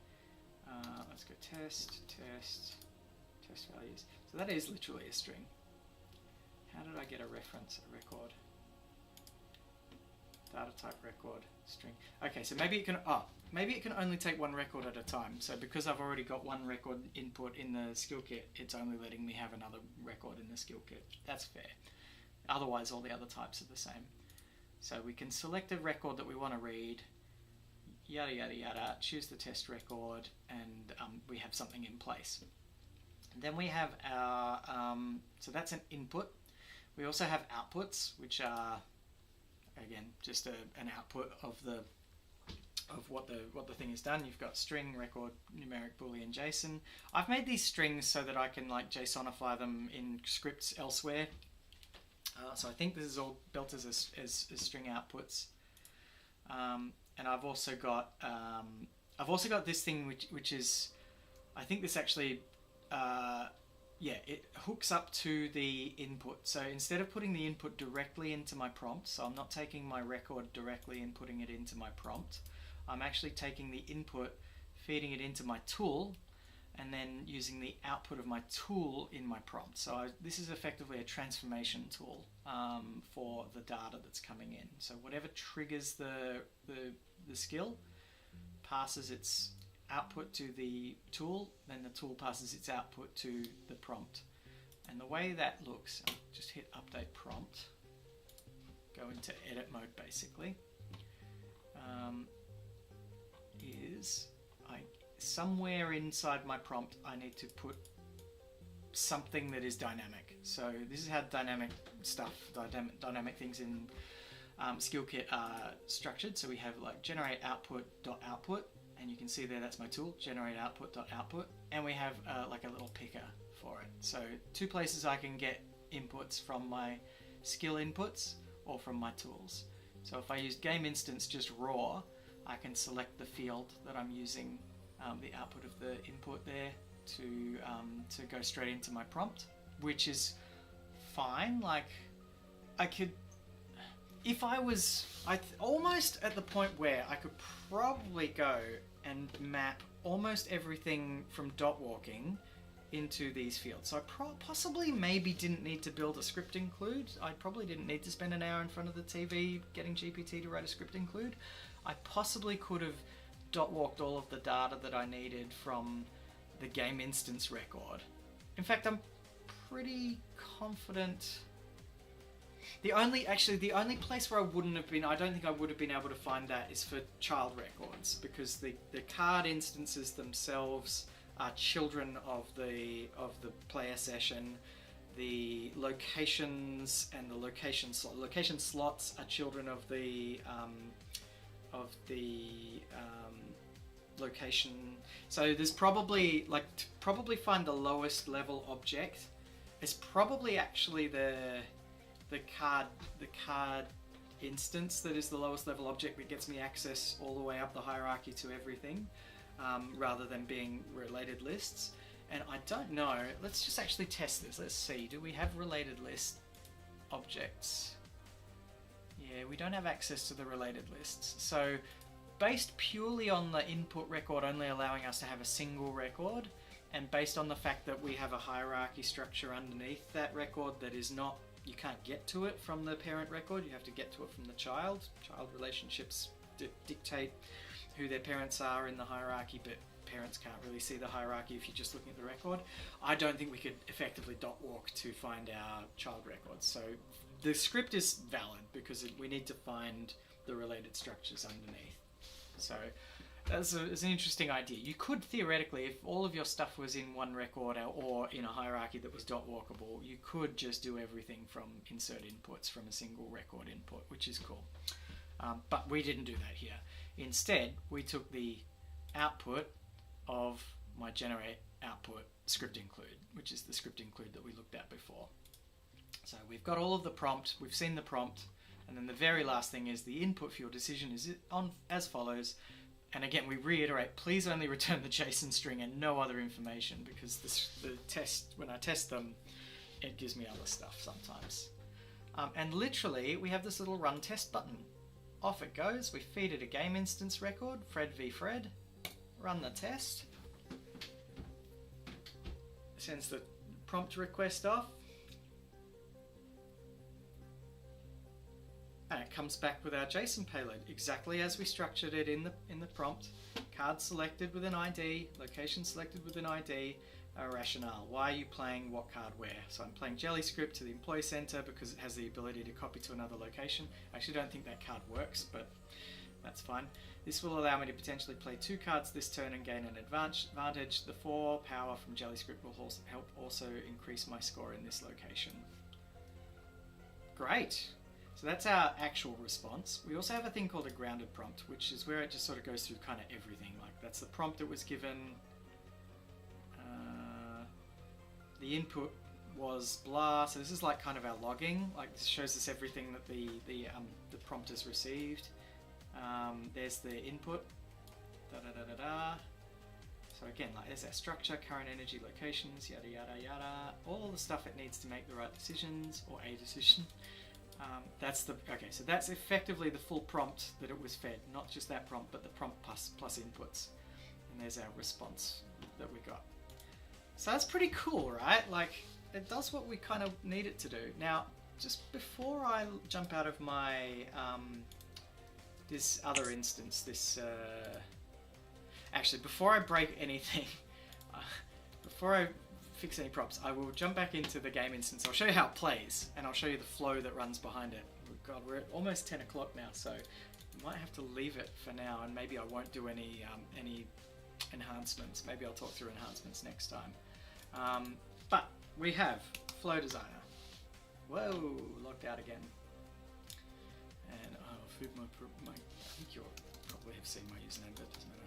Let's go test values. So that is literally a string. How did I get a reference, a record? Data type record string. Okay, so maybe it can only take one record at a time. So because I've already got one record input in the skill kit, it's only letting me have another record in the skill kit. That's fair. Otherwise, all the other types are the same. So we can select a record that we want to read, yada yada yada, choose the test record, and we have something in place. And then we have our, so that's an input. We also have outputs, which are, again, just an output of what the thing has done. You've got string, record, numeric, boolean, JSON. I've made these strings so that I can like JSONify them in scripts elsewhere. So I think this is all built as string outputs, and I've also got this thing which is, I think this actually, it hooks up to the input. So instead of putting the input directly into my prompt, so I'm not taking my record directly and putting it into my prompt, I'm actually taking the input, feeding it into my tool, and then using the output of my tool in my prompt. So this is effectively a transformation tool for the data that's coming in. So whatever triggers the skill passes its output to the tool, then the tool passes its output to the prompt. And the way that looks, I'll just hit update prompt, go into edit mode basically, is somewhere inside my prompt I need to put something that is dynamic. So this is how dynamic things in SkillKit are structured. So we have like generate output, and you can see there that's my tool, generate output, and we have like a little picker for it. So two places I can get inputs from my skill inputs or from my tools. So if I use game instance just raw, I can select the field that I'm using the output of the input there to go straight into my prompt, which is fine. Like I could, if I was almost at the point where I could probably go and map almost everything from dot walking into these fields. So I possibly maybe didn't need to build a script include. I probably didn't need to spend an hour in front of the TV getting GPT to write a script include. I possibly could have dot walked all of the data that I needed from the game instance record. In fact, I'm pretty confident. The only place where I don't think I would have been able to find that is for child records, because the card instances themselves are children of the player session. The locations and the location slots are children of the location. So there's probably to find the lowest level object, it's probably actually the card instance that is the lowest level object that gets me access all the way up the hierarchy to everything, rather than being related lists. And I don't know, let's just actually test this. Let's see, do we have related list objects? Yeah, we don't have access to the related lists. So based purely on the input record only allowing us to have a single record, and based on the fact that we have a hierarchy structure underneath that record that is not, you can't get to it from the parent record, you have to get to it from the child. Child relationships dictate who their parents are in the hierarchy, but parents can't really see the hierarchy if you're just looking at the record. I don't think we could effectively dot walk to find our child records. So the script is valid because we need to find the related structures underneath. So that's an interesting idea. You could theoretically, if all of your stuff was in one record or in a hierarchy that was dot walkable, you could just do everything from insert inputs from a single record input, which is cool. But we didn't do that here. Instead, we took the output of my generate output script include, which is the script include that we looked at before. So we've got all of the prompt, we've seen the prompt, and then the very last thing is the input for your decision is on as follows. And again, we reiterate, please only return the JSON string and no other information, because the test, when I test them, it gives me other stuff sometimes. And literally, we have this little run test button. Off it goes. We feed it a game instance record, Fred v Fred. Run the test. Sends the prompt request off. And it comes back with our JSON payload, exactly as we structured it in the prompt. Card selected with an ID, location selected with an ID, a rationale. Why are you playing what card where? So I'm playing JellyScript to the Employee Center because it has the ability to copy to another location. I actually don't think that card works, but that's fine. This will allow me to potentially play 2 cards this turn and gain an advantage. The 4 power from JellyScript will help also increase my score in this location. Great. So that's our actual response. We also have a thing called a grounded prompt, which is where it just sort of goes through kind of everything. Like that's the prompt that was given. The input was blah. So this is like kind of our logging. Like this shows us everything that the prompt has received. There's the input. Da da da da da. So again, like there's our structure, current energy, locations, yada yada yada. All the stuff it needs to make the right decisions or a decision. So that's effectively the full prompt that it was fed, not just that prompt, but the prompt plus inputs. And there's our response that we got. So that's pretty cool, right? Like it does what we kind of need it to do. Now, just before I jump out of my this other instance, actually before I break anything, before I fix any props, I will jump back into the game instance. I'll show you how it plays, and I'll show you the flow that runs behind it. God, we're at almost 10 o'clock now, so I might have to leave it for now, and maybe I won't do any enhancements. Maybe I'll talk through enhancements next time. But we have Flow Designer. Whoa, logged out again. And I think you'll probably have seen my username, but it doesn't matter.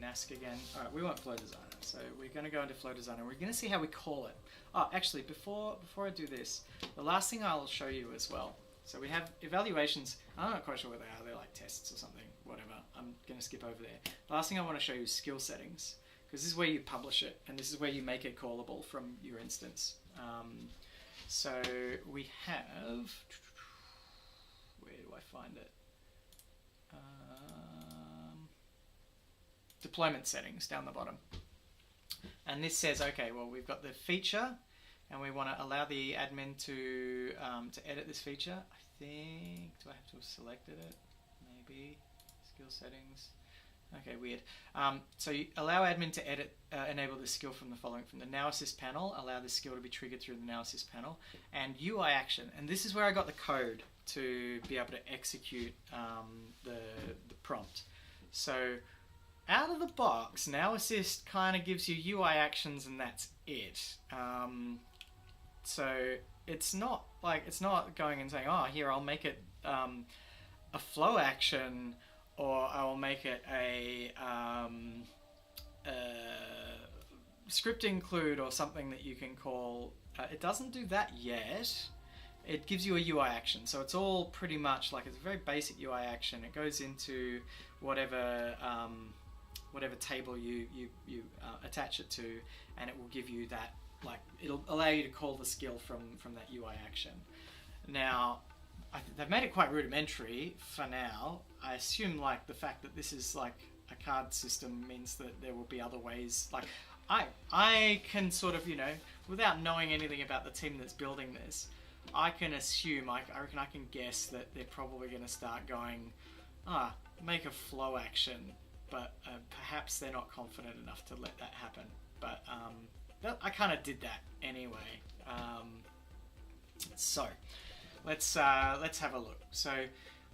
NASC again. Alright, we want Flow Designer. So we're going to go into Flow Designer. We're going to see how we call it. Oh, actually, before I do this, the last thing I'll show you as well. So we have evaluations. I'm not quite sure what they are. They're like tests or something. Whatever. I'm going to skip over there. The last thing I want to show you is skill settings. Because this is where you publish it. And this is where you make it callable from your instance. So we have... Where do I find it? Deployment settings down the bottom. And this says, okay, well, we've got the feature and we want to allow the admin to edit this feature. I think, do I have to have selected it? Maybe. Skill settings. Okay, weird. So you allow admin to edit, enable this skill from the following. From the Now Assist panel, allow this skill to be triggered through the Now Assist panel. And UI action. And this is where I got the code to be able to execute the prompt. So out of the box, Now Assist kind of gives you UI actions and that's it. So it's not going and saying, oh, here, I'll make it a flow action, or I'll make it a script include or something that you can call. It doesn't do that yet. It gives you a UI action. So it's all pretty much like, it's a very basic UI action. It goes into whatever table you attach it to, and it will give you that, like, it'll allow you to call the skill from that UI action. Now, they've made it quite rudimentary for now. I assume like the fact that this is like a card system means that there will be other ways. Like I can sort of, without knowing anything about the team that's building this, I can assume, I reckon I can guess that they're probably going to start going, make a flow action. But perhaps they're not confident enough to let that happen. But I kind of did that anyway. So let's have a look. So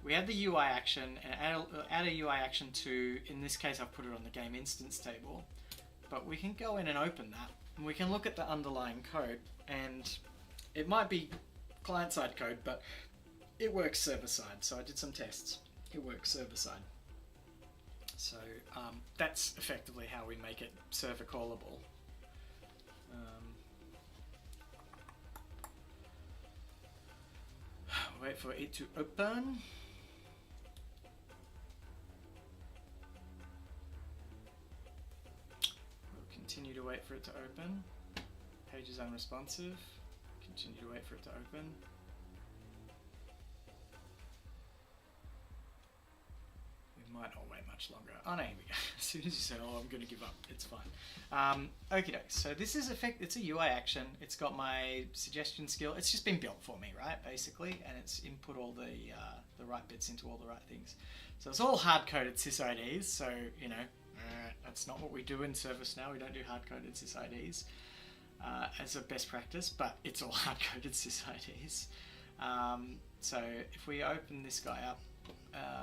we had the UI action, and add a UI action to, in this case I've put it on the game instance table. But we can go in and open that, and we can look at the underlying code, and it might be client-side code, but it works server-side. So I did some tests. It works server-side. So that's effectively how we make it server callable. Wait for it to open. We'll continue to wait for it to open. Page is unresponsive. Continue to wait for it to open. We might not wait much longer. Oh no, here we go. As soon as you say, oh, I'm going to give up, it's fine. Okie doke. So this is it's a UI action. It's got my suggestion skill. It's just been built for me, right? Basically, and it's input all the right bits into all the right things. So it's all hard-coded sysids. So you know, that's not what we do in ServiceNow. We don't do hard-coded sysids as a best practice, but it's all hard-coded sysids. So if we open this guy up,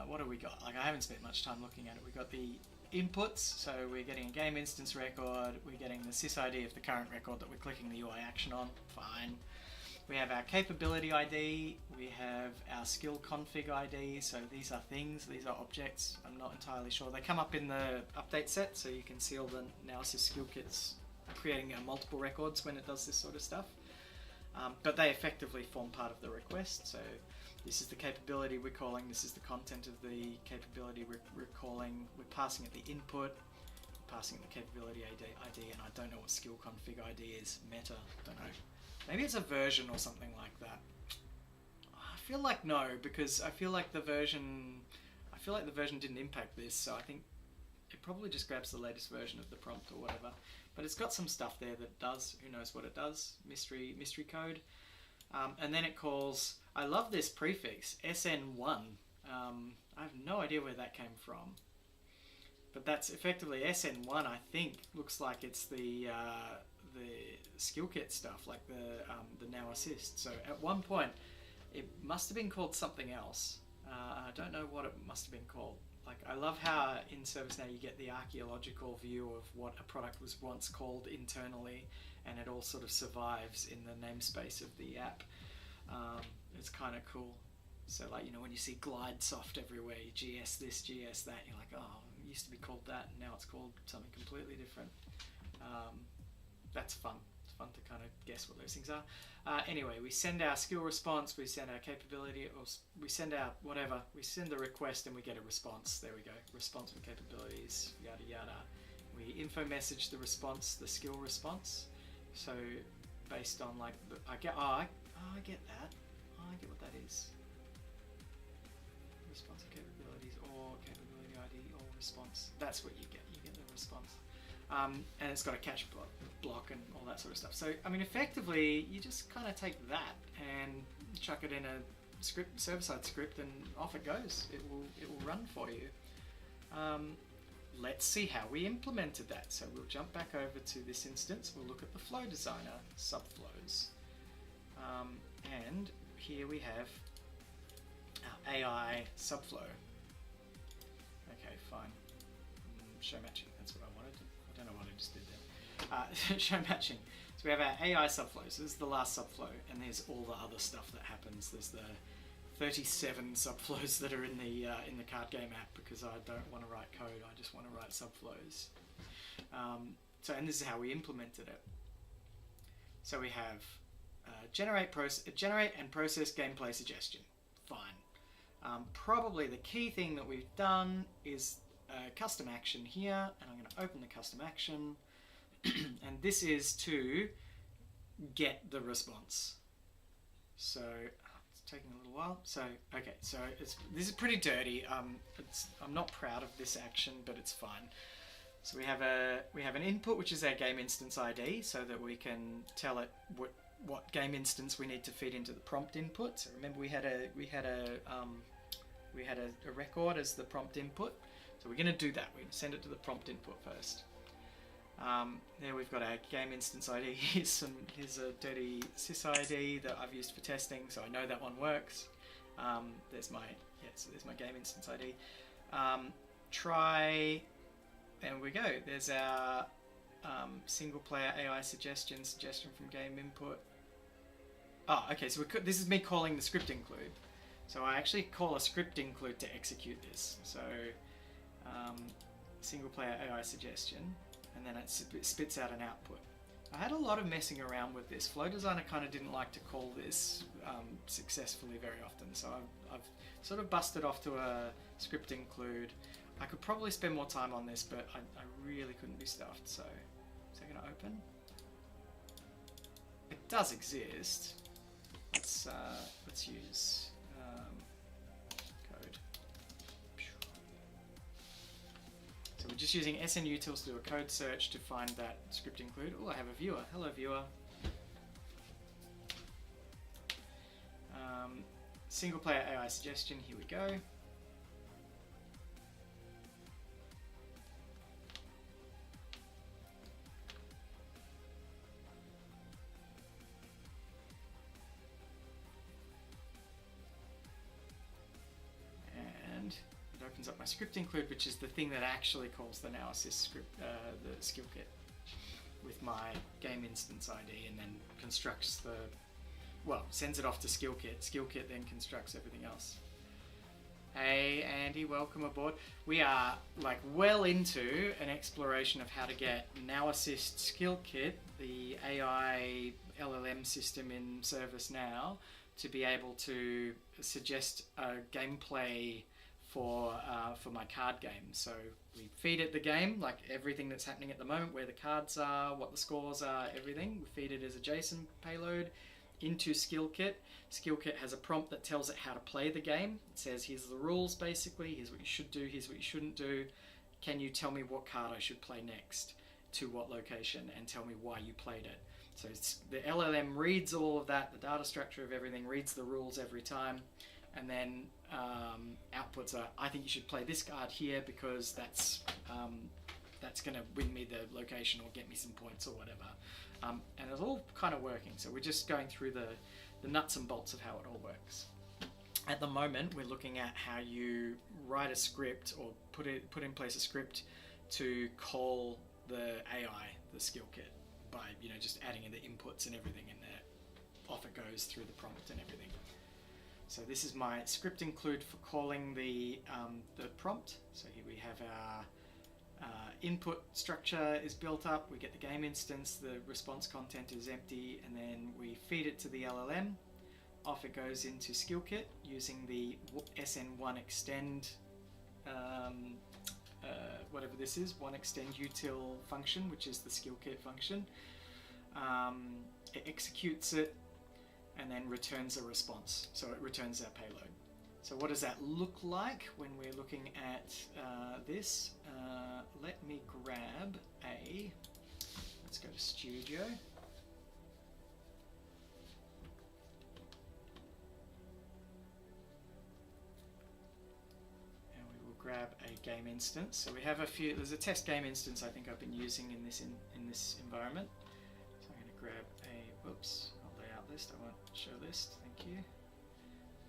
what do we got? Like, I haven't spent much time looking at it. We got the inputs, so we're getting a game instance record, we're getting the sysid of the current record that we're clicking the UI action on, fine. We have our capability ID, we have our skill config ID, so these are things, these are objects, I'm not entirely sure. They come up in the update set, so you can see all the analysis skill kits creating multiple records when it does this sort of stuff. But they effectively form part of the request, so this is the capability we're calling, this is the content of the capability we're calling, we're passing it the input, passing it the capability ID, and I don't know what skill config ID is, meta, don't know. Maybe it's a version or something like that. I feel like no, because I feel like the version didn't impact this, so I think it probably just grabs the latest version of the prompt or whatever. But it's got some stuff there that does, who knows what it does, mystery code. And then it calls, I love this prefix, SN1. I have no idea where that came from. But that's effectively SN1, I think, looks like it's the skill kit stuff, like the now assist. So at one point, it must have been called something else. I don't know what it must have been called. Like, I love how in ServiceNow you get the archaeological view of what a product was once called internally, and it all sort of survives in the namespace of the app. It's kind of cool. So, like, you know, when you see glide soft everywhere, you GS this, GS that, you're like, oh, it used to be called that, and now it's called something completely different. That's fun. It's fun to kind of guess what those things are. Anyway, we send our skill response, we send our capability, or we send out whatever. We send the request and we get a response. There we go. Response with capabilities, yada yada. We info message the response, the skill response. So based on like, I get that. I get what that is. Response and capabilities, or capability ID, or response. That's what you get. You get the response. And it's got a catch block and all that sort of stuff. So, I mean, effectively, you just kind of take that and chuck it in a script, server-side script, and off it goes. It will run for you. Let's see how we implemented that. So we'll jump back over to this instance. We'll look at the flow designer subflows. And here we have our AI subflow. Okay, fine. Show matching, that's what I wanted. I don't know what I just did there. Show matching. So we have our AI subflows. So this is the last subflow, and there's all the other stuff that happens. There's the 37 subflows that are in the card game app, because I don't want to write code. I just want to write subflows. And this is how we implemented it. So we have generate and process gameplay suggestion. Fine. Probably the key thing that we've done is custom action here, and I'm going to open the custom action, and this is to get the response. So it's taking a little while. So okay, so this is pretty dirty. I'm not proud of this action, but it's fine. So we have an input, which is our game instance ID, so that we can tell it what game instance we need to feed into the prompt input. So remember, we had a record as the prompt input. So we're going to do that. We're going to send it to the prompt input first. There we've got our game instance ID. Here's a dirty sys that I've used for testing, so I know that one works. There's my game instance ID. Try, and we go. There's our single player AI suggestion from game input. Oh, okay. So this is me calling the script include. So I actually call a script include to execute this. So single player AI suggestion, and then it spits out an output. I had a lot of messing around with this. Flow Designer kind of didn't like to call this successfully very often, so I've sort of busted off to a script include. I could probably spend more time on this, but I really couldn't be stuffed, so is that going to open? It does exist. Let's use code. So we're just using SNUtils to do a code search to find that script include. Oh, I have a viewer. Hello, viewer. Single player AI suggestion. Here we go. Opens up my script include, which is the thing that actually calls the Now Assist script, the skill kit, with my game instance ID, and then constructs sends it off to skill kit. Skill kit then constructs everything else. Hey Andy, welcome aboard. We are like well into an exploration of how to get Now Assist skill kit, the AI LLM system in ServiceNow, to be able to suggest a gameplay for my card game. So we feed it the game, like everything that's happening at the moment, where the cards are, what the scores are, everything. We feed it as a JSON payload into SkillKit. SkillKit has a prompt that tells it how to play the game. It says, here's the rules basically, here's what you should do, here's what you shouldn't do. Can you tell me what card I should play next, to what location, and tell me why you played it. So the LLM reads all of that, the data structure of everything, reads the rules every time, and then outputs are, I think you should play this card here because that's going to win me the location or get me some points or whatever. And it's all kind of working. So we're just going through the nuts and bolts of how it all works. At the moment, we're looking at how you write a script or put in place a script to call the AI, the skill kit, by just adding in the inputs and everything in there. Off it goes through the prompt and everything. So this is my script include for calling the prompt. So here we have our input structure is built up. We get the game instance, the response content is empty, and then we feed it to the LLM. Off it goes into SkillKit using the SN1 extend, whatever this is, one extend util function, which is the SkillKit function. It executes it and then returns a response. So it returns our payload. So what does that look like when we're looking at this? Let me grab let's go to Studio. And we will grab a game instance. So we have there's a test game instance I think I've been using in this environment. So I'm going to grab I'll lay out list, I won't show list, thank you.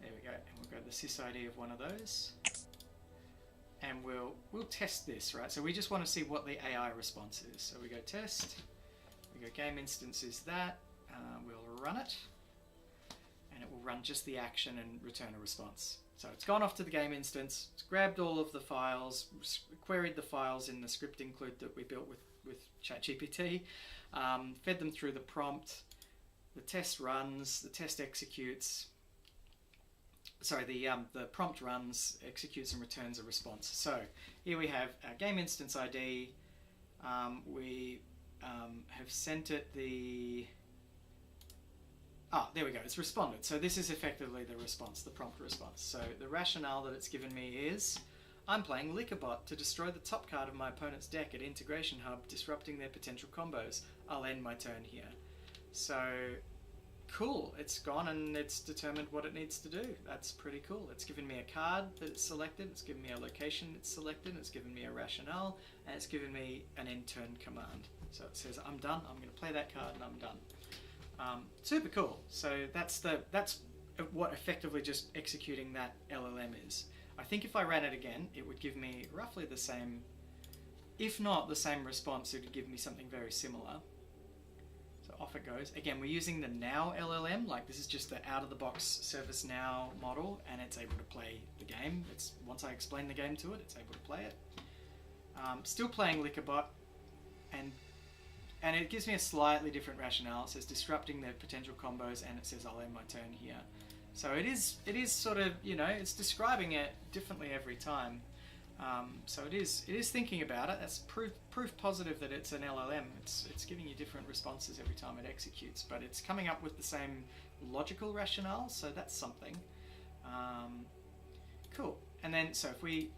There we go, and we'll grab the sys_id of one of those. And we'll test this, right? So we just want to see what the AI response is. So we go test, we go game instance is that, we'll run it, and it will run just the action and return a response. So it's gone off to the game instance, it's grabbed all of the files, queried the files in the script include that we built with ChatGPT, fed them through the prompt, the test runs, the test executes, the prompt runs, executes and returns a response. So here we have our game instance ID. We have sent it there we go, it's responded. So this is effectively the response, the prompt response. So the rationale that it's given me is, I'm playing Liquorbot to destroy the top card of my opponent's deck at Integration Hub, disrupting their potential combos. I'll end my turn here. So cool, it's gone and it's determined what it needs to do. That's pretty cool. It's given me a card that it's selected, it's given me a location it's selected, it's given me a rationale, and it's given me an end turn command. So it says I'm done, I'm going to play that card and I'm done. Super cool. So that's what effectively just executing that LLM is. I think if I ran it again, it would give me roughly the same, if not the same response, it would give me something very similar. So off it goes. Again, we're using the Now LLM, like this is just the out-of-the-box ServiceNow model, and it's able to play the game. Once I explain the game to it, it's able to play it. Still playing Liquorbot, and it gives me a slightly different rationale. It says disrupting their potential combos, and it says I'll end my turn here. So it is sort of, you know, it's describing it differently every time. So it is thinking about it. That's proof positive that it's an LLM. It's giving you different responses every time it executes, but it's coming up with the same logical rationale. So that's something. Cool. And then so if we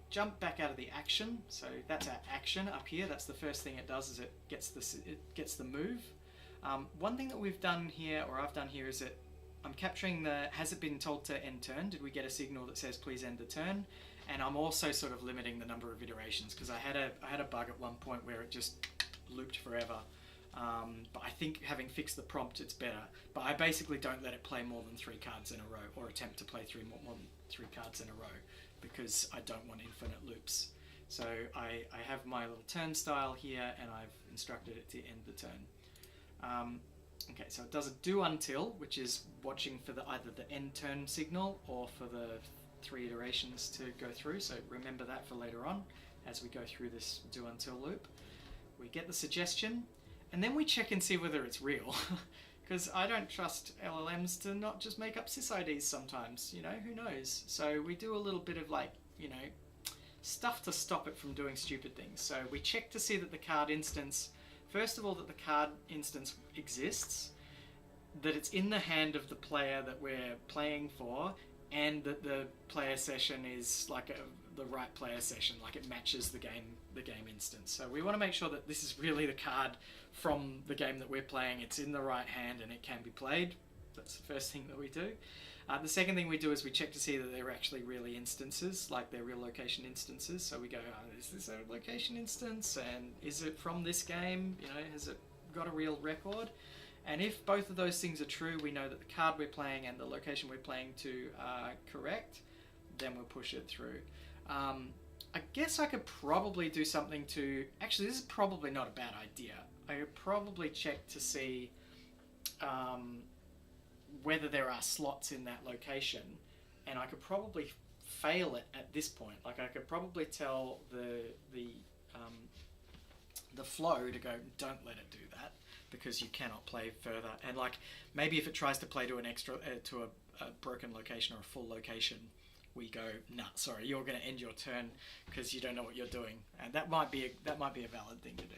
jump back out of the action, so that's our action up here. That's the first thing it does, is it gets the move. One thing that we've done here, or I've done here, is that I'm capturing has it been told to end turn? Did we get a signal that says please end the turn? And I'm also sort of limiting the number of iterations, because I had a bug at one point where it just looped forever. But I think having fixed the prompt, it's better. But I basically don't let it play more than 3 cards in a row, or attempt to play more than 3 cards in a row, because I don't want infinite loops. So I have my little turnstile here, and I've instructed it to end the turn. Okay, so it does a do until, which is watching for either the end turn signal or for the 3 iterations to go through. So remember that for later on as we go through this do until loop. We get the suggestion, and then we check and see whether it's real. Because I don't trust LLMs to not just make up sysids sometimes, you know, who knows? So we do a little bit of, like, you know, stuff to stop it from doing stupid things. So we check to see that the card instance, first of all, that the card instance exists, that it's in the hand of the player that we're playing for, and that the player session is like the right player session, like it matches the game instance. So we want to make sure that this is really the card from the game that we're playing. It's in the right hand and it can be played. That's the first thing that we do. The second thing we do is we check to see that they're actually really instances, like they're real location instances. So we go, is this a location instance, and is it from this game? You know, has it got a real record? And if both of those things are true, we know that the card we're playing and the location we're playing to are correct, then we'll push it through. I guess I could probably do something to... Actually, this is probably not a bad idea. I could probably check to see whether there are slots in that location, and I could probably fail it at this point. Like, I could probably tell the flow to go, don't let it do that, because you cannot play further. And like, maybe if it tries to play to an extra to a broken location or a full location, we go, nah, sorry, you're going to end your turn because you don't know what you're doing. And that might be a valid thing to do.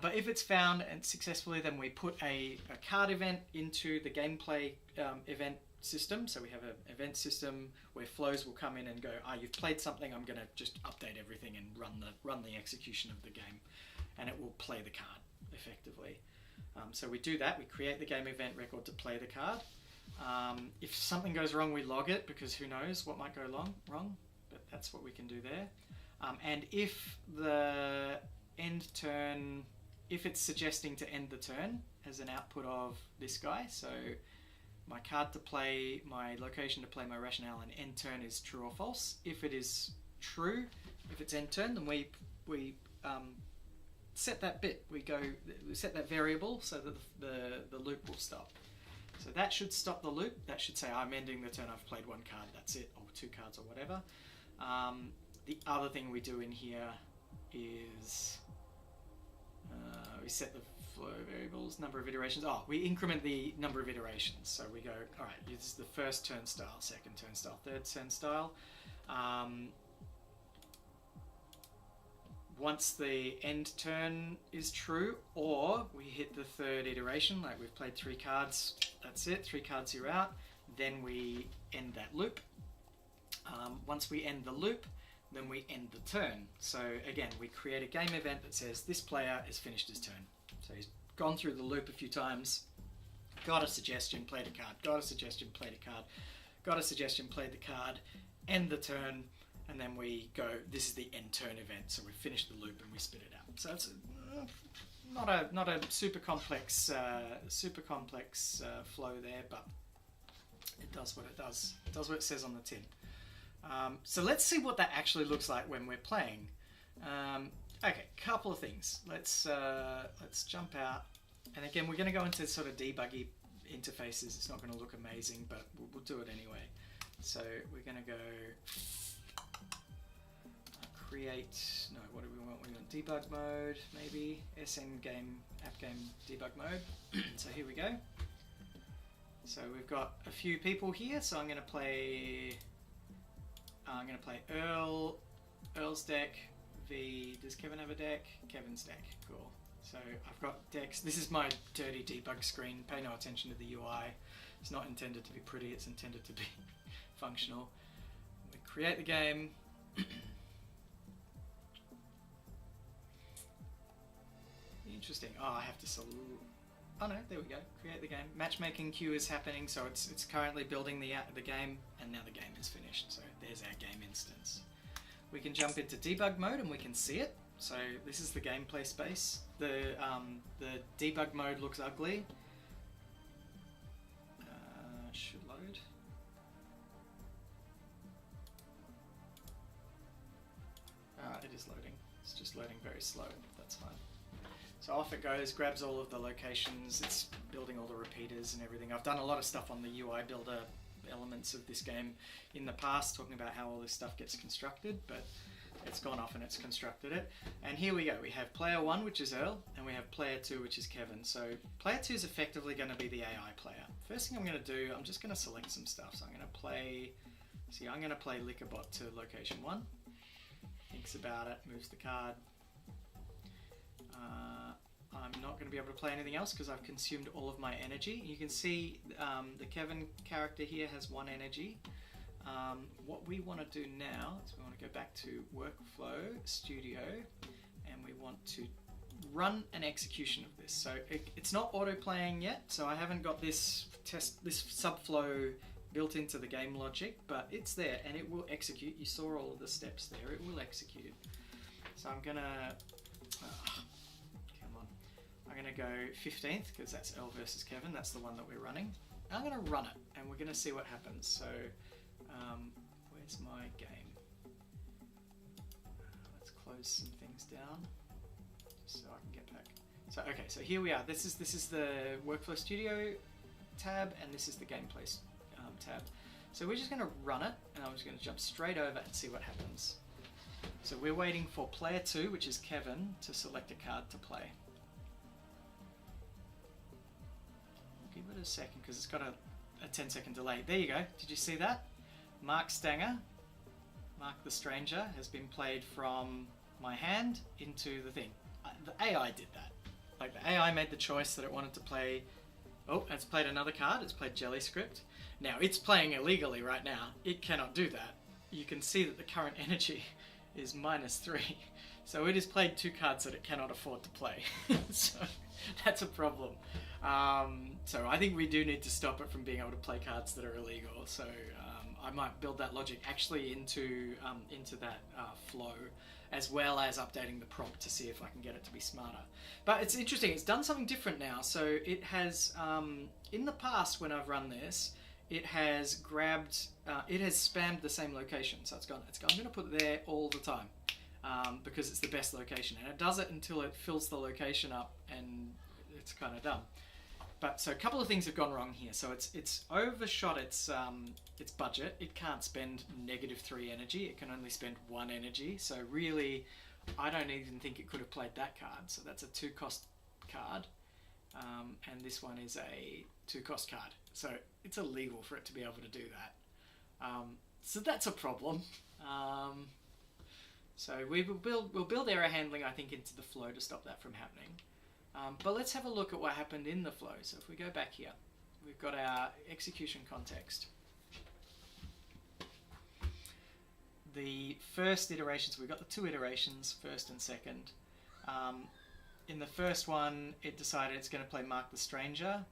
But if it's found and successfully, then we put a card event into the gameplay event system. So we have an event system where flows will come in and go, you've played something, I'm going to just update everything and run the execution of the game, and it will play the card effectively. So we do that. We create the game event record to play the card. If something goes wrong, we log it, because who knows what might go wrong, but that's what we can do there. And if the end turn, if it's suggesting to end the turn as an output of this guy, so my card to play, my location to play my rationale, and end turn is true or false. If it is true, if it's end turn, then we set that bit. We set that variable so that the loop will stop. So that should stop the loop. That should say I'm ending the turn. I've played 1 card. That's it, or 2 cards, or whatever. The other thing we do in here is we set the flow variables, number of iterations. We increment the number of iterations. So we go, all right, this is the first turnstile, second turnstile, third turnstile. Once the end turn is true, or we hit the 3rd iteration, like we've played 3 cards, that's it, 3 cards, you're out, then we end that loop. Once we end the loop, then we end the turn. So again, we create a game event that says this player has finished his turn. So he's gone through the loop a few times, got a suggestion, played a card, got a suggestion, played a card, got a suggestion, played the card, end the turn, and then we go, this is the end turn event. So we finish the loop and we spit it out. So it's not a super complex flow there, but it does what it does. It does what it says on the tin. So let's see what that actually looks like when we're playing. Okay, couple of things. Let's jump out, and again we're going to go into sort of debuggy interfaces. It's not going to look amazing, but we'll do it anyway. So we're going to go create, no, what do we want? We want debug mode, maybe, SN game, app game debug mode. So here we go. So we've got a few people here, so I'm going to play Earl's deck v, does Kevin have a deck? Kevin's deck, cool. So I've got decks, this is my dirty debug screen, pay no attention to the UI. It's not intended to be pretty, it's intended to be functional. We create the game. Interesting. Oh, I have to oh no, there we go. Create the game. Matchmaking queue is happening, so it's currently building the game, and now the game is finished. So there's our game instance. We can jump into debug mode and we can see it. So this is the gameplay space. The debug mode looks ugly. Should load. It is loading. It's just loading very slow. That's fine. So off it goes, grabs all of the locations, it's building all the repeaters and everything. I've done a lot of stuff on the UI builder elements of this game in the past, talking about how all this stuff gets constructed, but it's gone off and it's constructed it. And here we go, we have player 1, which is Earl, and we have player 2, which is Kevin. So player 2 is effectively going to be the AI player. First thing I'm going to do, I'm just going to select some stuff. So I'm going to play, I'm going to play Liquorbot to location 1. Thinks about it, moves the card. I'm not going to be able to play anything else because I've consumed all of my energy. You can see the Kevin character here has 1 energy. What we want to do now is we want to go back to Workflow Studio and we want to run an execution of this. So it's not auto-playing yet, so I haven't got this subflow built into the game logic, but it's there and it will execute. You saw all of the steps there, it will execute. So I'm going to... I'm going to go 15th because that's Earl versus Kevin. That's the one that we're running. I'm going to run it and we're going to see what happens. So where's my game? Let's close some things down just so I can get back. So okay, so here we are. This is the Workflow Studio tab and this is the Gameplay tab. So we're just going to run it and I'm just going to jump straight over and see what happens. So we're waiting for player 2, which is Kevin, to select a card to play. Give it a second because it's got a 10-second delay. There you go. Did you see that? Mark Stanger, Mark the Stranger, has been played from my hand into the thing. The AI did that. Like the AI made the choice that it wanted to play. Oh, it's played another card. It's played Jelly Script. Now it's playing illegally right now. It cannot do that. You can see that the current energy is -3. So it has played 2 cards that it cannot afford to play. So that's a problem. So I think we do need to stop it from being able to play cards that are illegal. So I might build that logic actually into that flow, as well as updating the prompt to see if I can get it to be smarter. But it's interesting, it's done something different now. So it has, in the past when I've run this, it has grabbed, it has spammed the same location. So it's gone, I'm going to put it there all the time because it's the best location. And it does it until it fills the location up and it's kind of dumb. But so a couple of things have gone wrong here. So it's overshot its budget. It can't spend -3 energy. It can only spend 1 energy. So really, I don't even think it could have played that card. So that's a 2-cost card, and this one is a 2-cost card. So it's illegal for it to be able to do that. So that's a problem. So we'll build error handling, I think, into the flow to stop that from happening. But let's have a look at what happened in the flow. So if we go back here, we've got our execution context. The first iterations, we've got the 2 iterations, first and second. In the first one, it decided it's going to play Mark the Stranger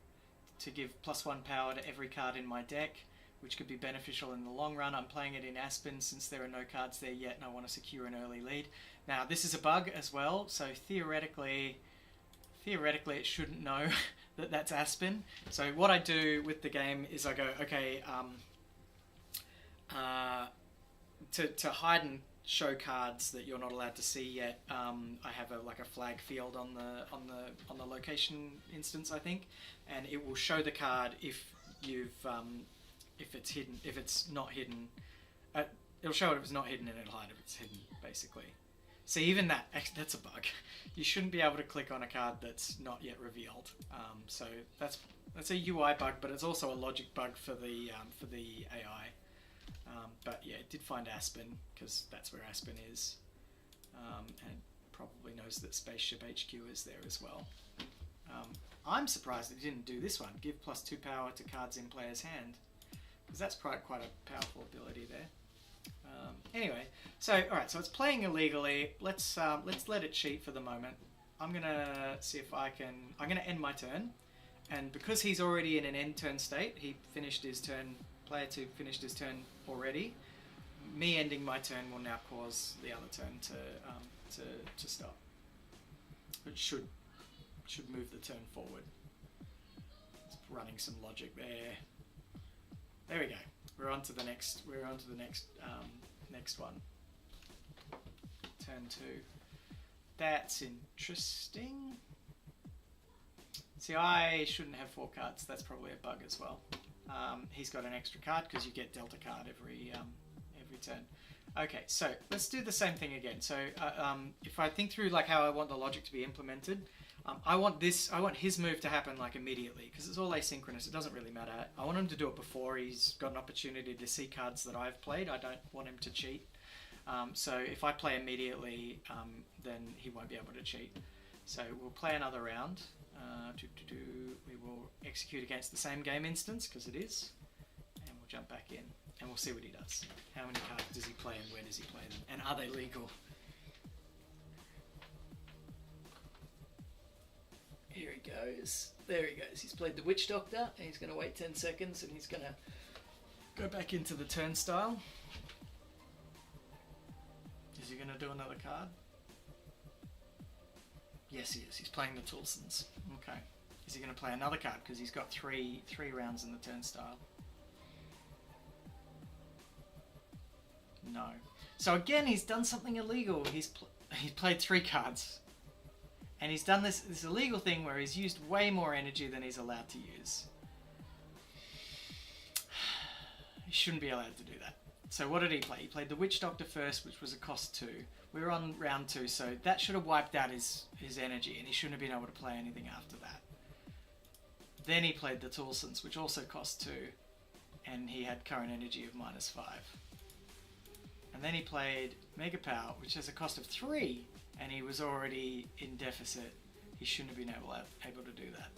to give +1 power to every card in my deck, which could be beneficial in the long run. I'm playing it in Aspen since there are no cards there yet and I want to secure an early lead. Now, this is a bug as well, so theoretically it shouldn't know that that's Aspen. So what I do with the game is I go, okay, to hide and show cards that you're not allowed to see yet, I have a flag field on the location instance, I think, and it will show the card if it's hidden. If it's not hidden, it'll show it if it's not hidden, and it'll hide if it's hidden, basically. See, even that's a bug. You shouldn't be able to click on a card that's not yet revealed. So that's a UI bug, but it's also a logic bug for the AI. But yeah, it did find Aspen, because that's where Aspen is, and it probably knows that Spaceship HQ is there as well. I'm surprised it didn't do this one. Give +2 power to cards in player's hand, because that's quite a powerful ability there. Anyway, so alright, so it's playing illegally. Let's let it cheat for the moment. I'm gonna see if I'm gonna end my turn, and because he's already in an end turn state, he finished his turn. Player 2 finished his turn already. Me ending my turn will now cause the other turn to stop. It should move the turn forward. It's running some logic there. There we go. We're on to the next one. Turn 2. That's interesting. See, I shouldn't have 4 cards. That's probably a bug as well. He's got an extra card because you get Delta card every turn. Okay, so let's do the same thing again. So if I think through like how I want the logic to be implemented, I want his move to happen like immediately, because it's all asynchronous. It doesn't really matter. I want him to do it before he's got an opportunity to see cards that I've played. I don't want him to cheat. So if I play immediately, then he won't be able to cheat. So we'll play another round. We will execute against the same game instance, because it is, and we'll jump back in, and we'll see what he does. How many cards does he play, and where does he play them, and are they legal? Here he goes. There he goes. He's played the Witch Doctor, and he's going to wait 10 seconds, and he's going to go back into the turnstile. Is he going to do another card? Yes, he is. He's playing the Toulsons. Okay. Is he going to play another card? Because he's got three rounds in the turnstile. No. So again, he's done something illegal. He's played 3 cards. And he's done this illegal thing where he's used way more energy than he's allowed to use. He shouldn't be allowed to do that. So what did he play? He played the Witch Doctor first, which was a cost 2. We're on round 2, so that should have wiped out his energy, and he shouldn't have been able to play anything after that. Then he played the Toulsons, which also cost 2, and he had current energy of -5. And then he played Mega Power, which has a cost of 3, and he was already in deficit. He shouldn't have been able to do that.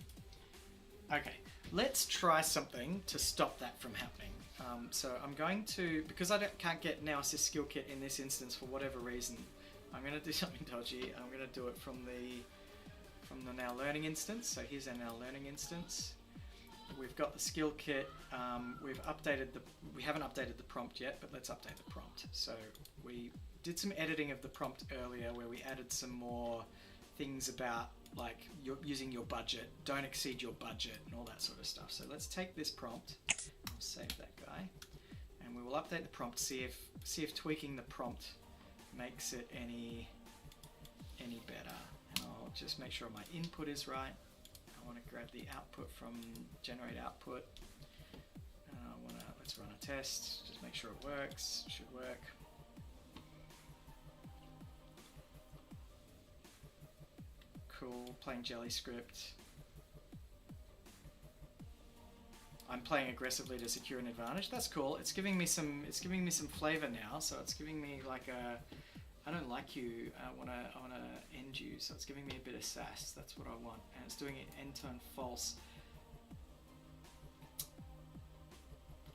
Okay, let's try something to stop that from happening. So I'm going to, because I can't get Now Assist Skill Kit in this instance for whatever reason, I'm going to do something dodgy. I'm going to do it from the Now Learning instance. So here's our Now Learning instance. We've got the skill kit. We haven't updated the prompt yet, but let's update the prompt. So we did some editing of the prompt earlier where we added some more things about like using your budget, don't exceed your budget, and all that sort of stuff. So let's take this prompt, I'll save that guy, and we will update the prompt, see if tweaking the prompt makes it any better. And I'll just make sure my input is right. I want to grab the output from generate output. Let's run a test, just make sure it works. It should work. Cool, playing Jelly Script. I'm playing aggressively to secure an advantage. That's cool. It's giving me some flavor now. So it's giving me like a, I don't like you. I wanna end you. So it's giving me a bit of sass. That's what I want. And it's doing it end turn false.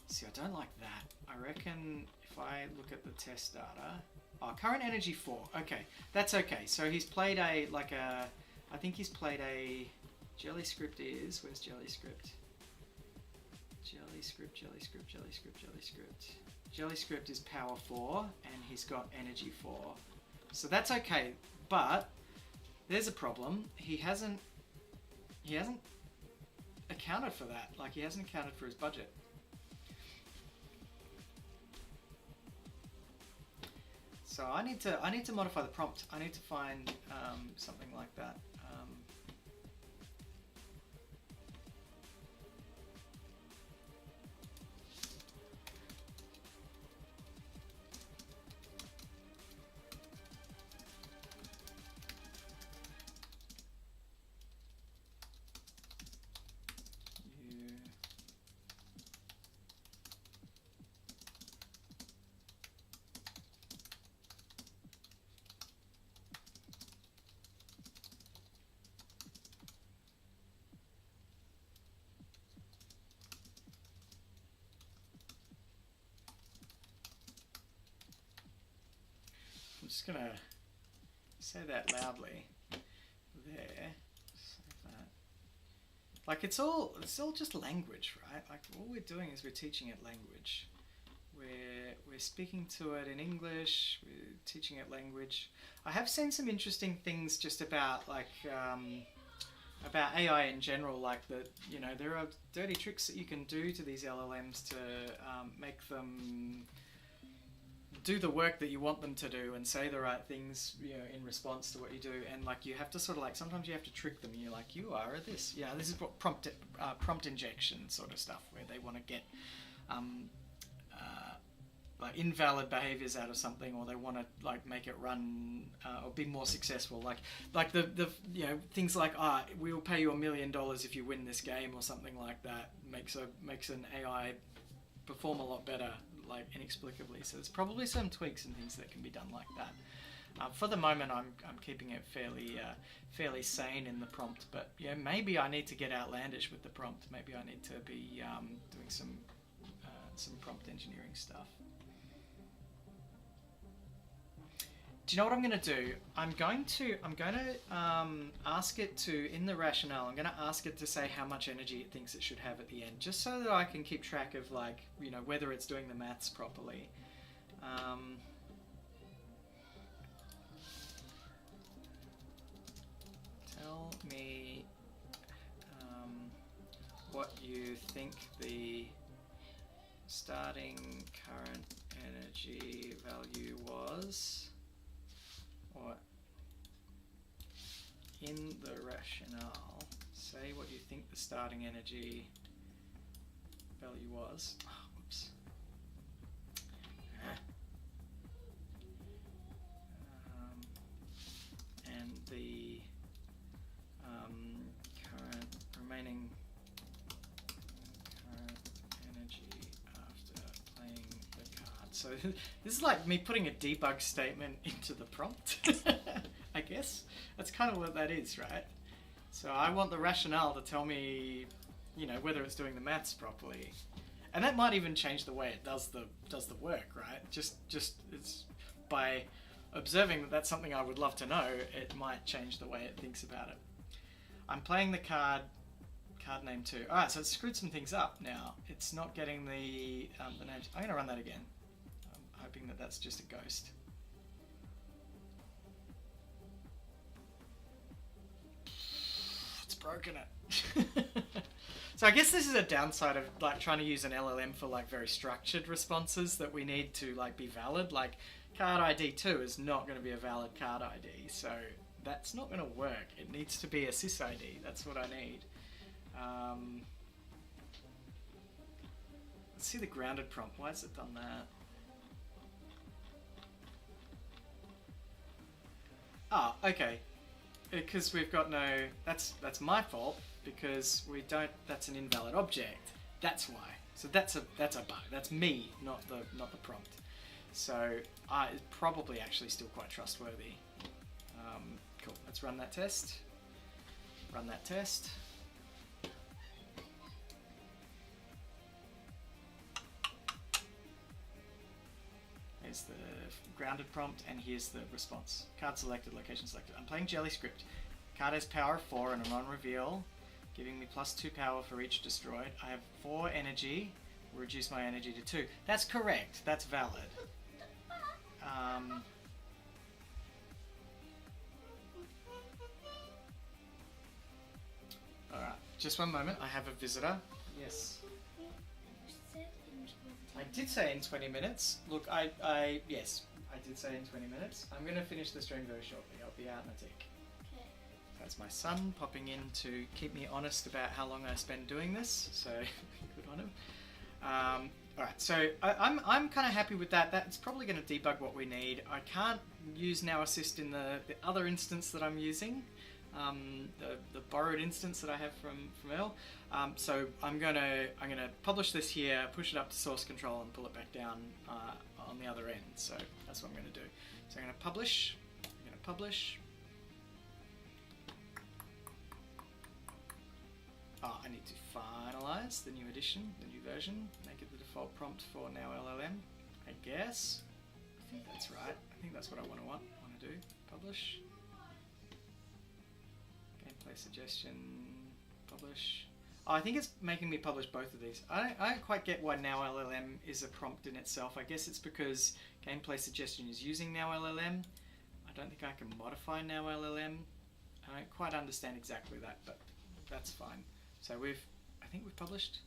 See, I don't like that. I reckon if I look at the test data, current energy 4. Okay, that's okay. So he's played I think he's played a Jelly Script is, where's Jelly Script? Jelly Script. Jelly Script is power 4 and he's got energy 4. So that's okay, but there's a problem. He hasn't accounted for that. Like, he hasn't accounted for his budget. So I need to modify the prompt. I need to find something like that. just gonna say that loudly. There. Save that. Like it's all just language, right? Like all we're doing is we're teaching it language. We're speaking to it in English. We're teaching it language. I have seen some interesting things just about like about AI in general. Like that, you know, there are dirty tricks that you can do to these LLMs to make them do the work that you want them to do and say the right things, you know, in response to what you do. And like you have to sort of like sometimes you have to trick them. You're like, you are this. Yeah, this is what prompt injection sort of stuff where they want to get like invalid behaviors out of something, or they want to like make it run or be more successful. Like the you know, things like we will pay you $1 million if you win this game or something like that makes an AI perform a lot better, like inexplicably. So there's probably some tweaks and things that can be done like that. For the moment, I'm keeping it fairly sane in the prompt, but yeah, maybe I need to get outlandish with the prompt. Maybe I need to be doing some prompt engineering stuff. Do you know what I'm going to do? I'm going to ask it to, in the rationale, I'm going to ask it to say how much energy it thinks it should have at the end, just so that I can keep track of, like, you know, whether it's doing the maths properly. Tell me what you think the starting current energy value was. Or in the rationale, say what you think the starting energy value was. Oh, whoops. And the remaining current energy after playing the card. So this is like me putting a debug statement into the prompt, I guess. That's kind of what that is, right? So I want the rationale to tell me, you know, whether it's doing the maths properly. And that might even change the way it does the work, right? Just it's by observing that that's something I would love to know, it might change the way it thinks about it. I'm playing the card name 2. All right, so it's screwed some things up now. It's not getting the names. I'm going to run that again. I'm hoping that that's just a ghost. It's broken it. So I guess this is a downside of like trying to use an LLM for like very structured responses that we need to like be valid. Like card ID 2 is not going to be a valid card ID, so that's not going to work. It needs to be a sys-ID. That's what I need. Let's see the grounded prompt. Why has it done that? Ah, okay. Because we've got no. That's my fault because we don't. That's an invalid object. That's why. So that's a bug. That's me, not the prompt. So it's probably actually still quite trustworthy. Cool. Let's run that test. Run that test. Here's the grounded prompt, and here's the response. Card selected, location selected. I'm playing Jelly Script. Card has power of 4 and a non-reveal, giving me +2 power for each destroyed. I have 4 energy. Will reduce my energy to 2. That's correct. That's valid. Alright, just one moment. I have a visitor. Yes. I did say in 20 minutes. Look, yes, I did say in 20 minutes. I'm going to finish the stream very shortly. I'll be out in a tick. Okay. That's my son popping in to keep me honest about how long I spend doing this, so good on him. Alright, so I'm kind of happy with that. That's probably going to debug what we need. I can't use Now Assist in the other instance that I'm using. The borrowed instance that I have from Earl. So I'm gonna publish this here, push it up to source control, and pull it back down on the other end. So that's what I'm gonna do. So I'm gonna publish. I need to finalize the new edition, the new version. Make it the default prompt for Now LLM. I guess. I think that's right. think that's what I want to do. Publish. Gameplay suggestion. Publish. Oh, I think it's making me publish both of these. I don't quite get why Now LLM is a prompt in itself. I guess it's because gameplay suggestion is using Now LLM. I don't think I can modify Now LLM. I don't quite understand exactly that, but that's fine. So I think we've published.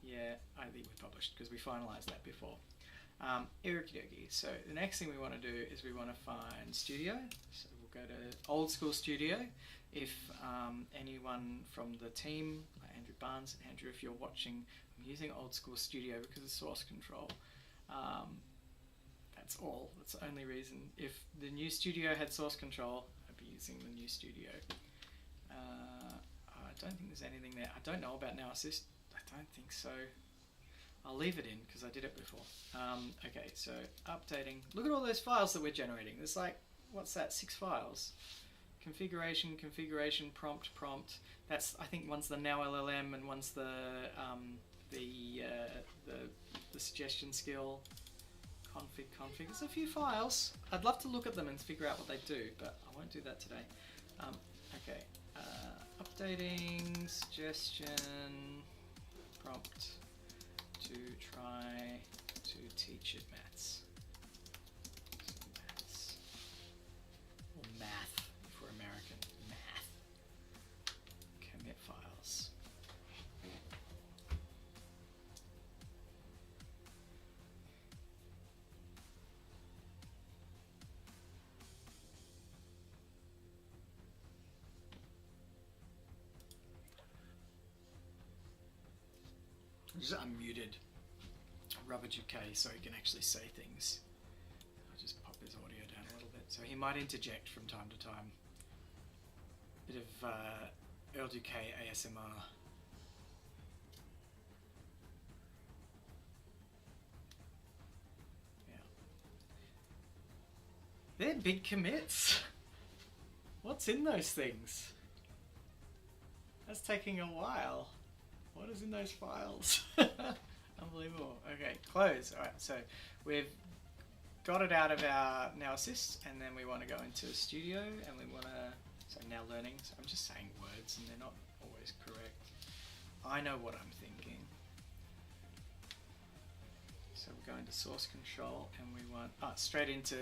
Yeah, I think we've published because we finalized that before. Okie dokie. So the next thing we want to do is we want to find Studio. So we'll go to Old School Studio. If anyone from the team, like Andrew Barnes, Andrew, if you're watching, I'm using Old School Studio because of source control. That's all. That's the only reason. If the new Studio had source control, I'd be using the new Studio. I don't think there's anything there. I don't know about Now Assist. I don't think so. I'll leave it in because I did it before. Okay, so updating. Look at all those files that we're generating. There's like, what's that? 6 files. Configuration, prompt. That's, I think, one's the Now LLM and one's the suggestion skill. Config. There's a few files. I'd love to look at them and figure out what they do, but I won't do that today. Okay. Updating suggestion prompt to try to teach it maths. Or math if we're American. Math. Commit files. Just unmuted Robert UK so he can actually say things. I'll just pop his audio down a little bit. So he might interject from time to time. Bit of Earl UK ASMR. Yeah. They're big commits. What's in those things? That's taking a while. What is in those files? Unbelievable. Okay, close. Alright, so we've got it out of our Now Assist, and then we want to go into Studio, and we want to, so Now Learning. So I'm just saying words, and they're not always correct. I know what I'm thinking. So we're going to Source Control, and we want, straight into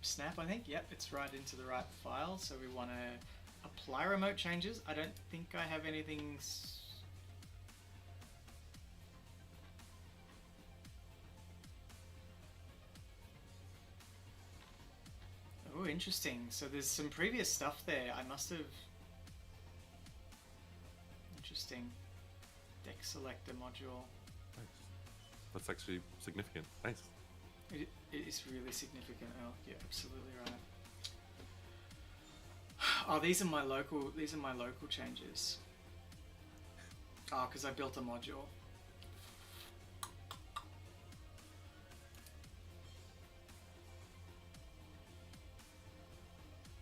Snap, I think. Yep, it's right into the right file. So we want to apply remote changes. I don't think I have anything. Oh, interesting. So there's some previous stuff there. I must have. Interesting. Deck selector module. Nice. That's actually significant. Nice. It is really significant. Oh, you're absolutely right. Oh, these are my local changes. Oh, because I built a module.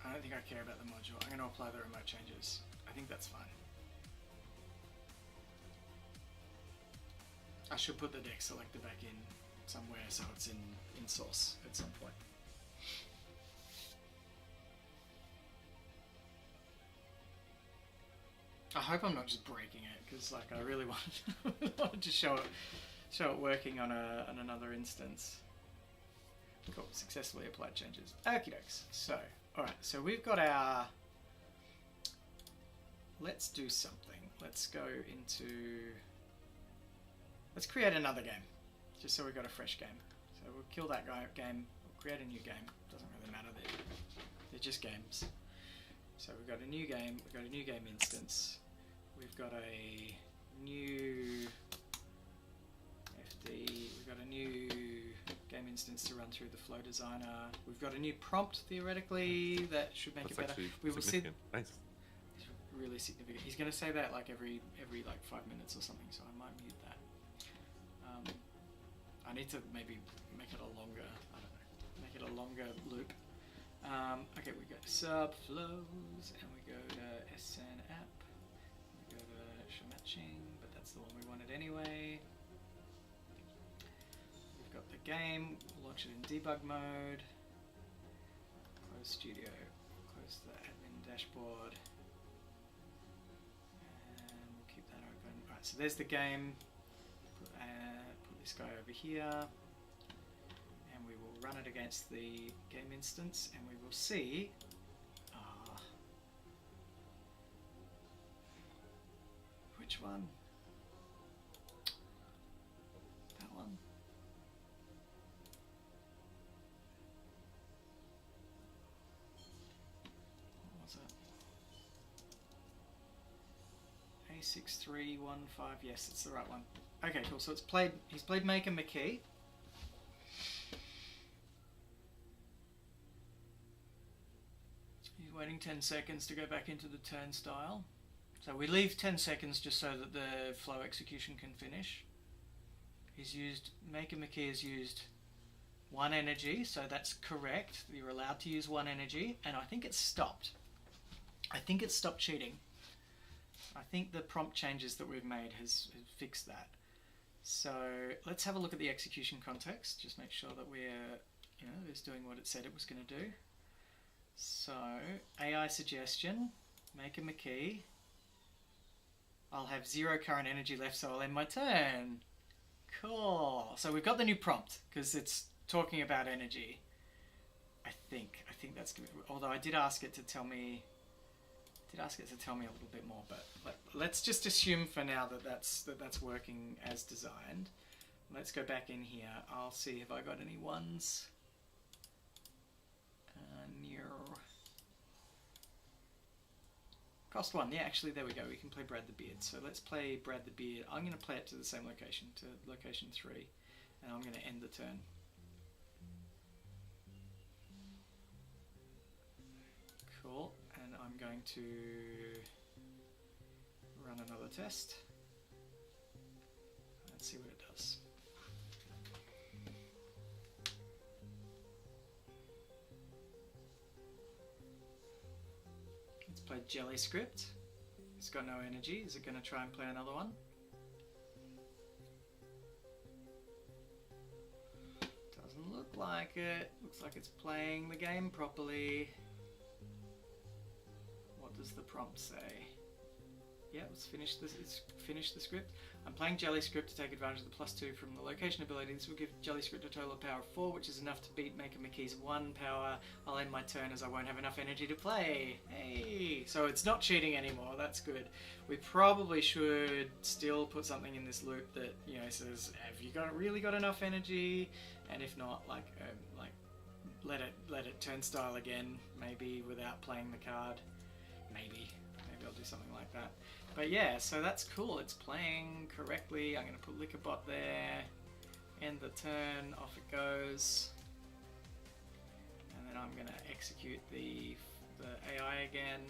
I don't think I care about the module. I'm going to apply the remote changes. I think that's fine. I should put the deck selector back in somewhere so it's in source at some point. I hope I'm not just breaking it, because like I really wanted to show it working on another instance. Cool, successfully applied changes. Okie dokes. So, alright, so we've got our, let's do something. Let's go into, let's create another game, just so we've got a fresh game. So we'll kill that game, we'll create a new game. Doesn't really matter, they're just games. So we've got a new game, we've got a new game instance, we've got a new FD, we've got a new game instance to run through the flow designer, we've got a new prompt theoretically that should make it better. We will see. Nice. It's really significant. He's going to say that like every like 5 minutes or something, so I might mute that. I need to maybe make it a longer, I don't know, make it a longer loop. Okay, we go to subflows, and we go to SN app, we go to show matching, but that's the one we wanted anyway. We've got the game, we'll launch it in debug mode. close studio, close the admin dashboard, and we'll keep that open. Right, so there's the game. Put this guy over here, and we will run it against the game instance, and we will see. Which one? That one. What was it? A6315. Yes, it's the right one. Okay, cool. So it's played. He's played Maker McKee. He's waiting 10 seconds to go back into the turnstile. So we leave 10 seconds just so that the flow execution can finish. Maker McKee has used 1 energy, so that's correct. You're allowed to use 1 energy, and I think it's stopped. I think it's stopped cheating. I think the prompt changes that we've made has fixed that. So let's have a look at the execution context, just make sure that it's doing what it said it was going to do. So AI suggestion, Maker McKee. I'll have 0 current energy left, so I'll end my turn. Cool. So we've got the new prompt because it's talking about energy. I think that's good. Although I did ask it to tell me. A little bit more, but let's just assume for now that that's working as designed. Let's go back in here. I'll see if I got any ones. Near. Cost 1, yeah, actually, there we go. We can play Brad the Beard. So let's play Brad the Beard. I'm going to play it to the same location, to location 3, and I'm going to end the turn. Cool, and I'm going to run another test. Let's see what it does. Played Jelly Script. It's got no energy. Is it going to try and play another one? Doesn't look like it. Looks like it's playing the game properly. What does the prompt say? Yeah, let's finish this. It's finished the script. I'm playing Jelly Script to take advantage of the +2 from the location ability. This will give Jelly Script a total of power of 4, which is enough to beat Maker McKee's 1 power. I'll end my turn as I won't have enough energy to play. Hey! So it's not cheating anymore. That's good. We probably should still put something in this loop that says, have you really got enough energy? And if not, let it turnstile again, maybe without playing the card. Maybe I'll do something like that. But yeah, so that's cool. It's playing correctly. I'm going to put Liquorbot there. End the turn. Off it goes. And then I'm going to execute the AI again.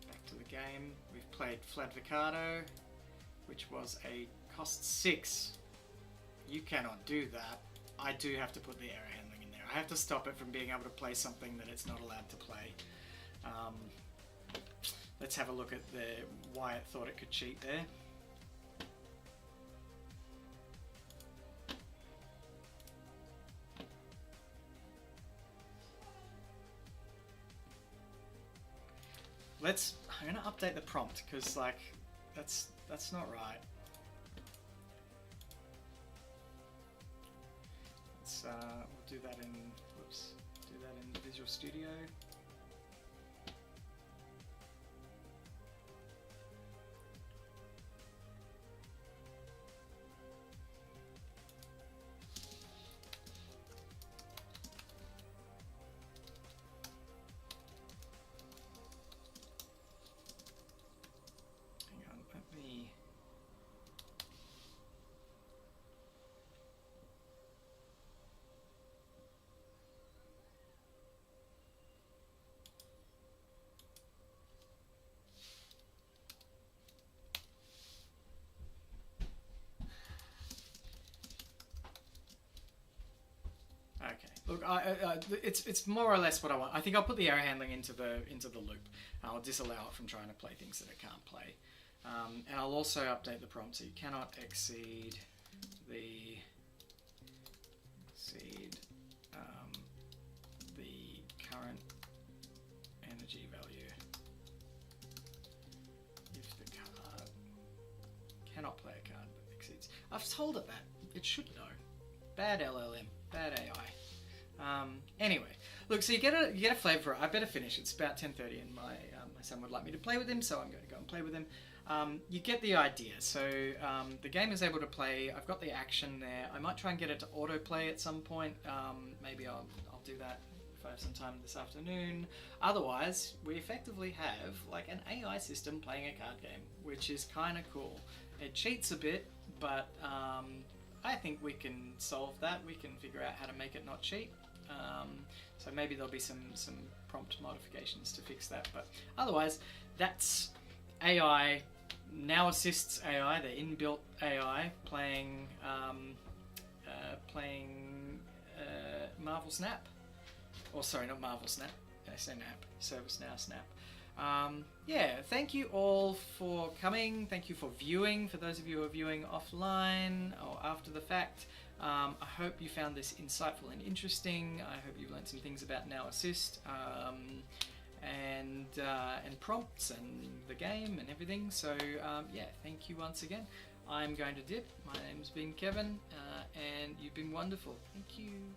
Back to the game. We've played Fladvocado, which was a cost 6. You cannot do that. I do have to put the error handling in there. I have to stop it from being able to play something that it's not allowed to play. Let's have a look at why it thought it could cheat there. I'm gonna update the prompt because that's not right. We'll do that in Visual Studio. Look, it's more or less what I want. I think I'll put the error handling into the loop. I'll disallow it from trying to play things that it can't play, and I'll also update the prompt so you cannot exceed the current energy value if the card cannot play a card that exceeds. I've told it that. It should know. Bad LLM. Bad AI. Anyway, look. So you get a flavour for it. I better finish. It's about 10:30, and my son would like me to play with him, so I'm going to go and play with him. You get the idea. So the game is able to play. I've got the action there. I might try and get it to autoplay at some point. Maybe I'll do that if I have some time this afternoon. Otherwise, we effectively have like an AI system playing a card game, which is kind of cool. It cheats a bit, but I think we can solve that. We can figure out how to make it not cheat. So maybe there'll be some prompt modifications to fix that. But otherwise, that's AI. Now assists AI, the inbuilt AI playing Marvel Snap. Or sorry, not Marvel Snap. I say Nap. ServiceNow Snap. Yeah, thank you all for coming. Thank you for viewing. For those of you who are viewing offline or after the fact, I hope you found this insightful and interesting. I hope you've learned some things about Now Assist and prompts and the game and everything. So yeah, thank you once again. I'm going to dip. My name's been Kevin, and you've been wonderful. Thank you.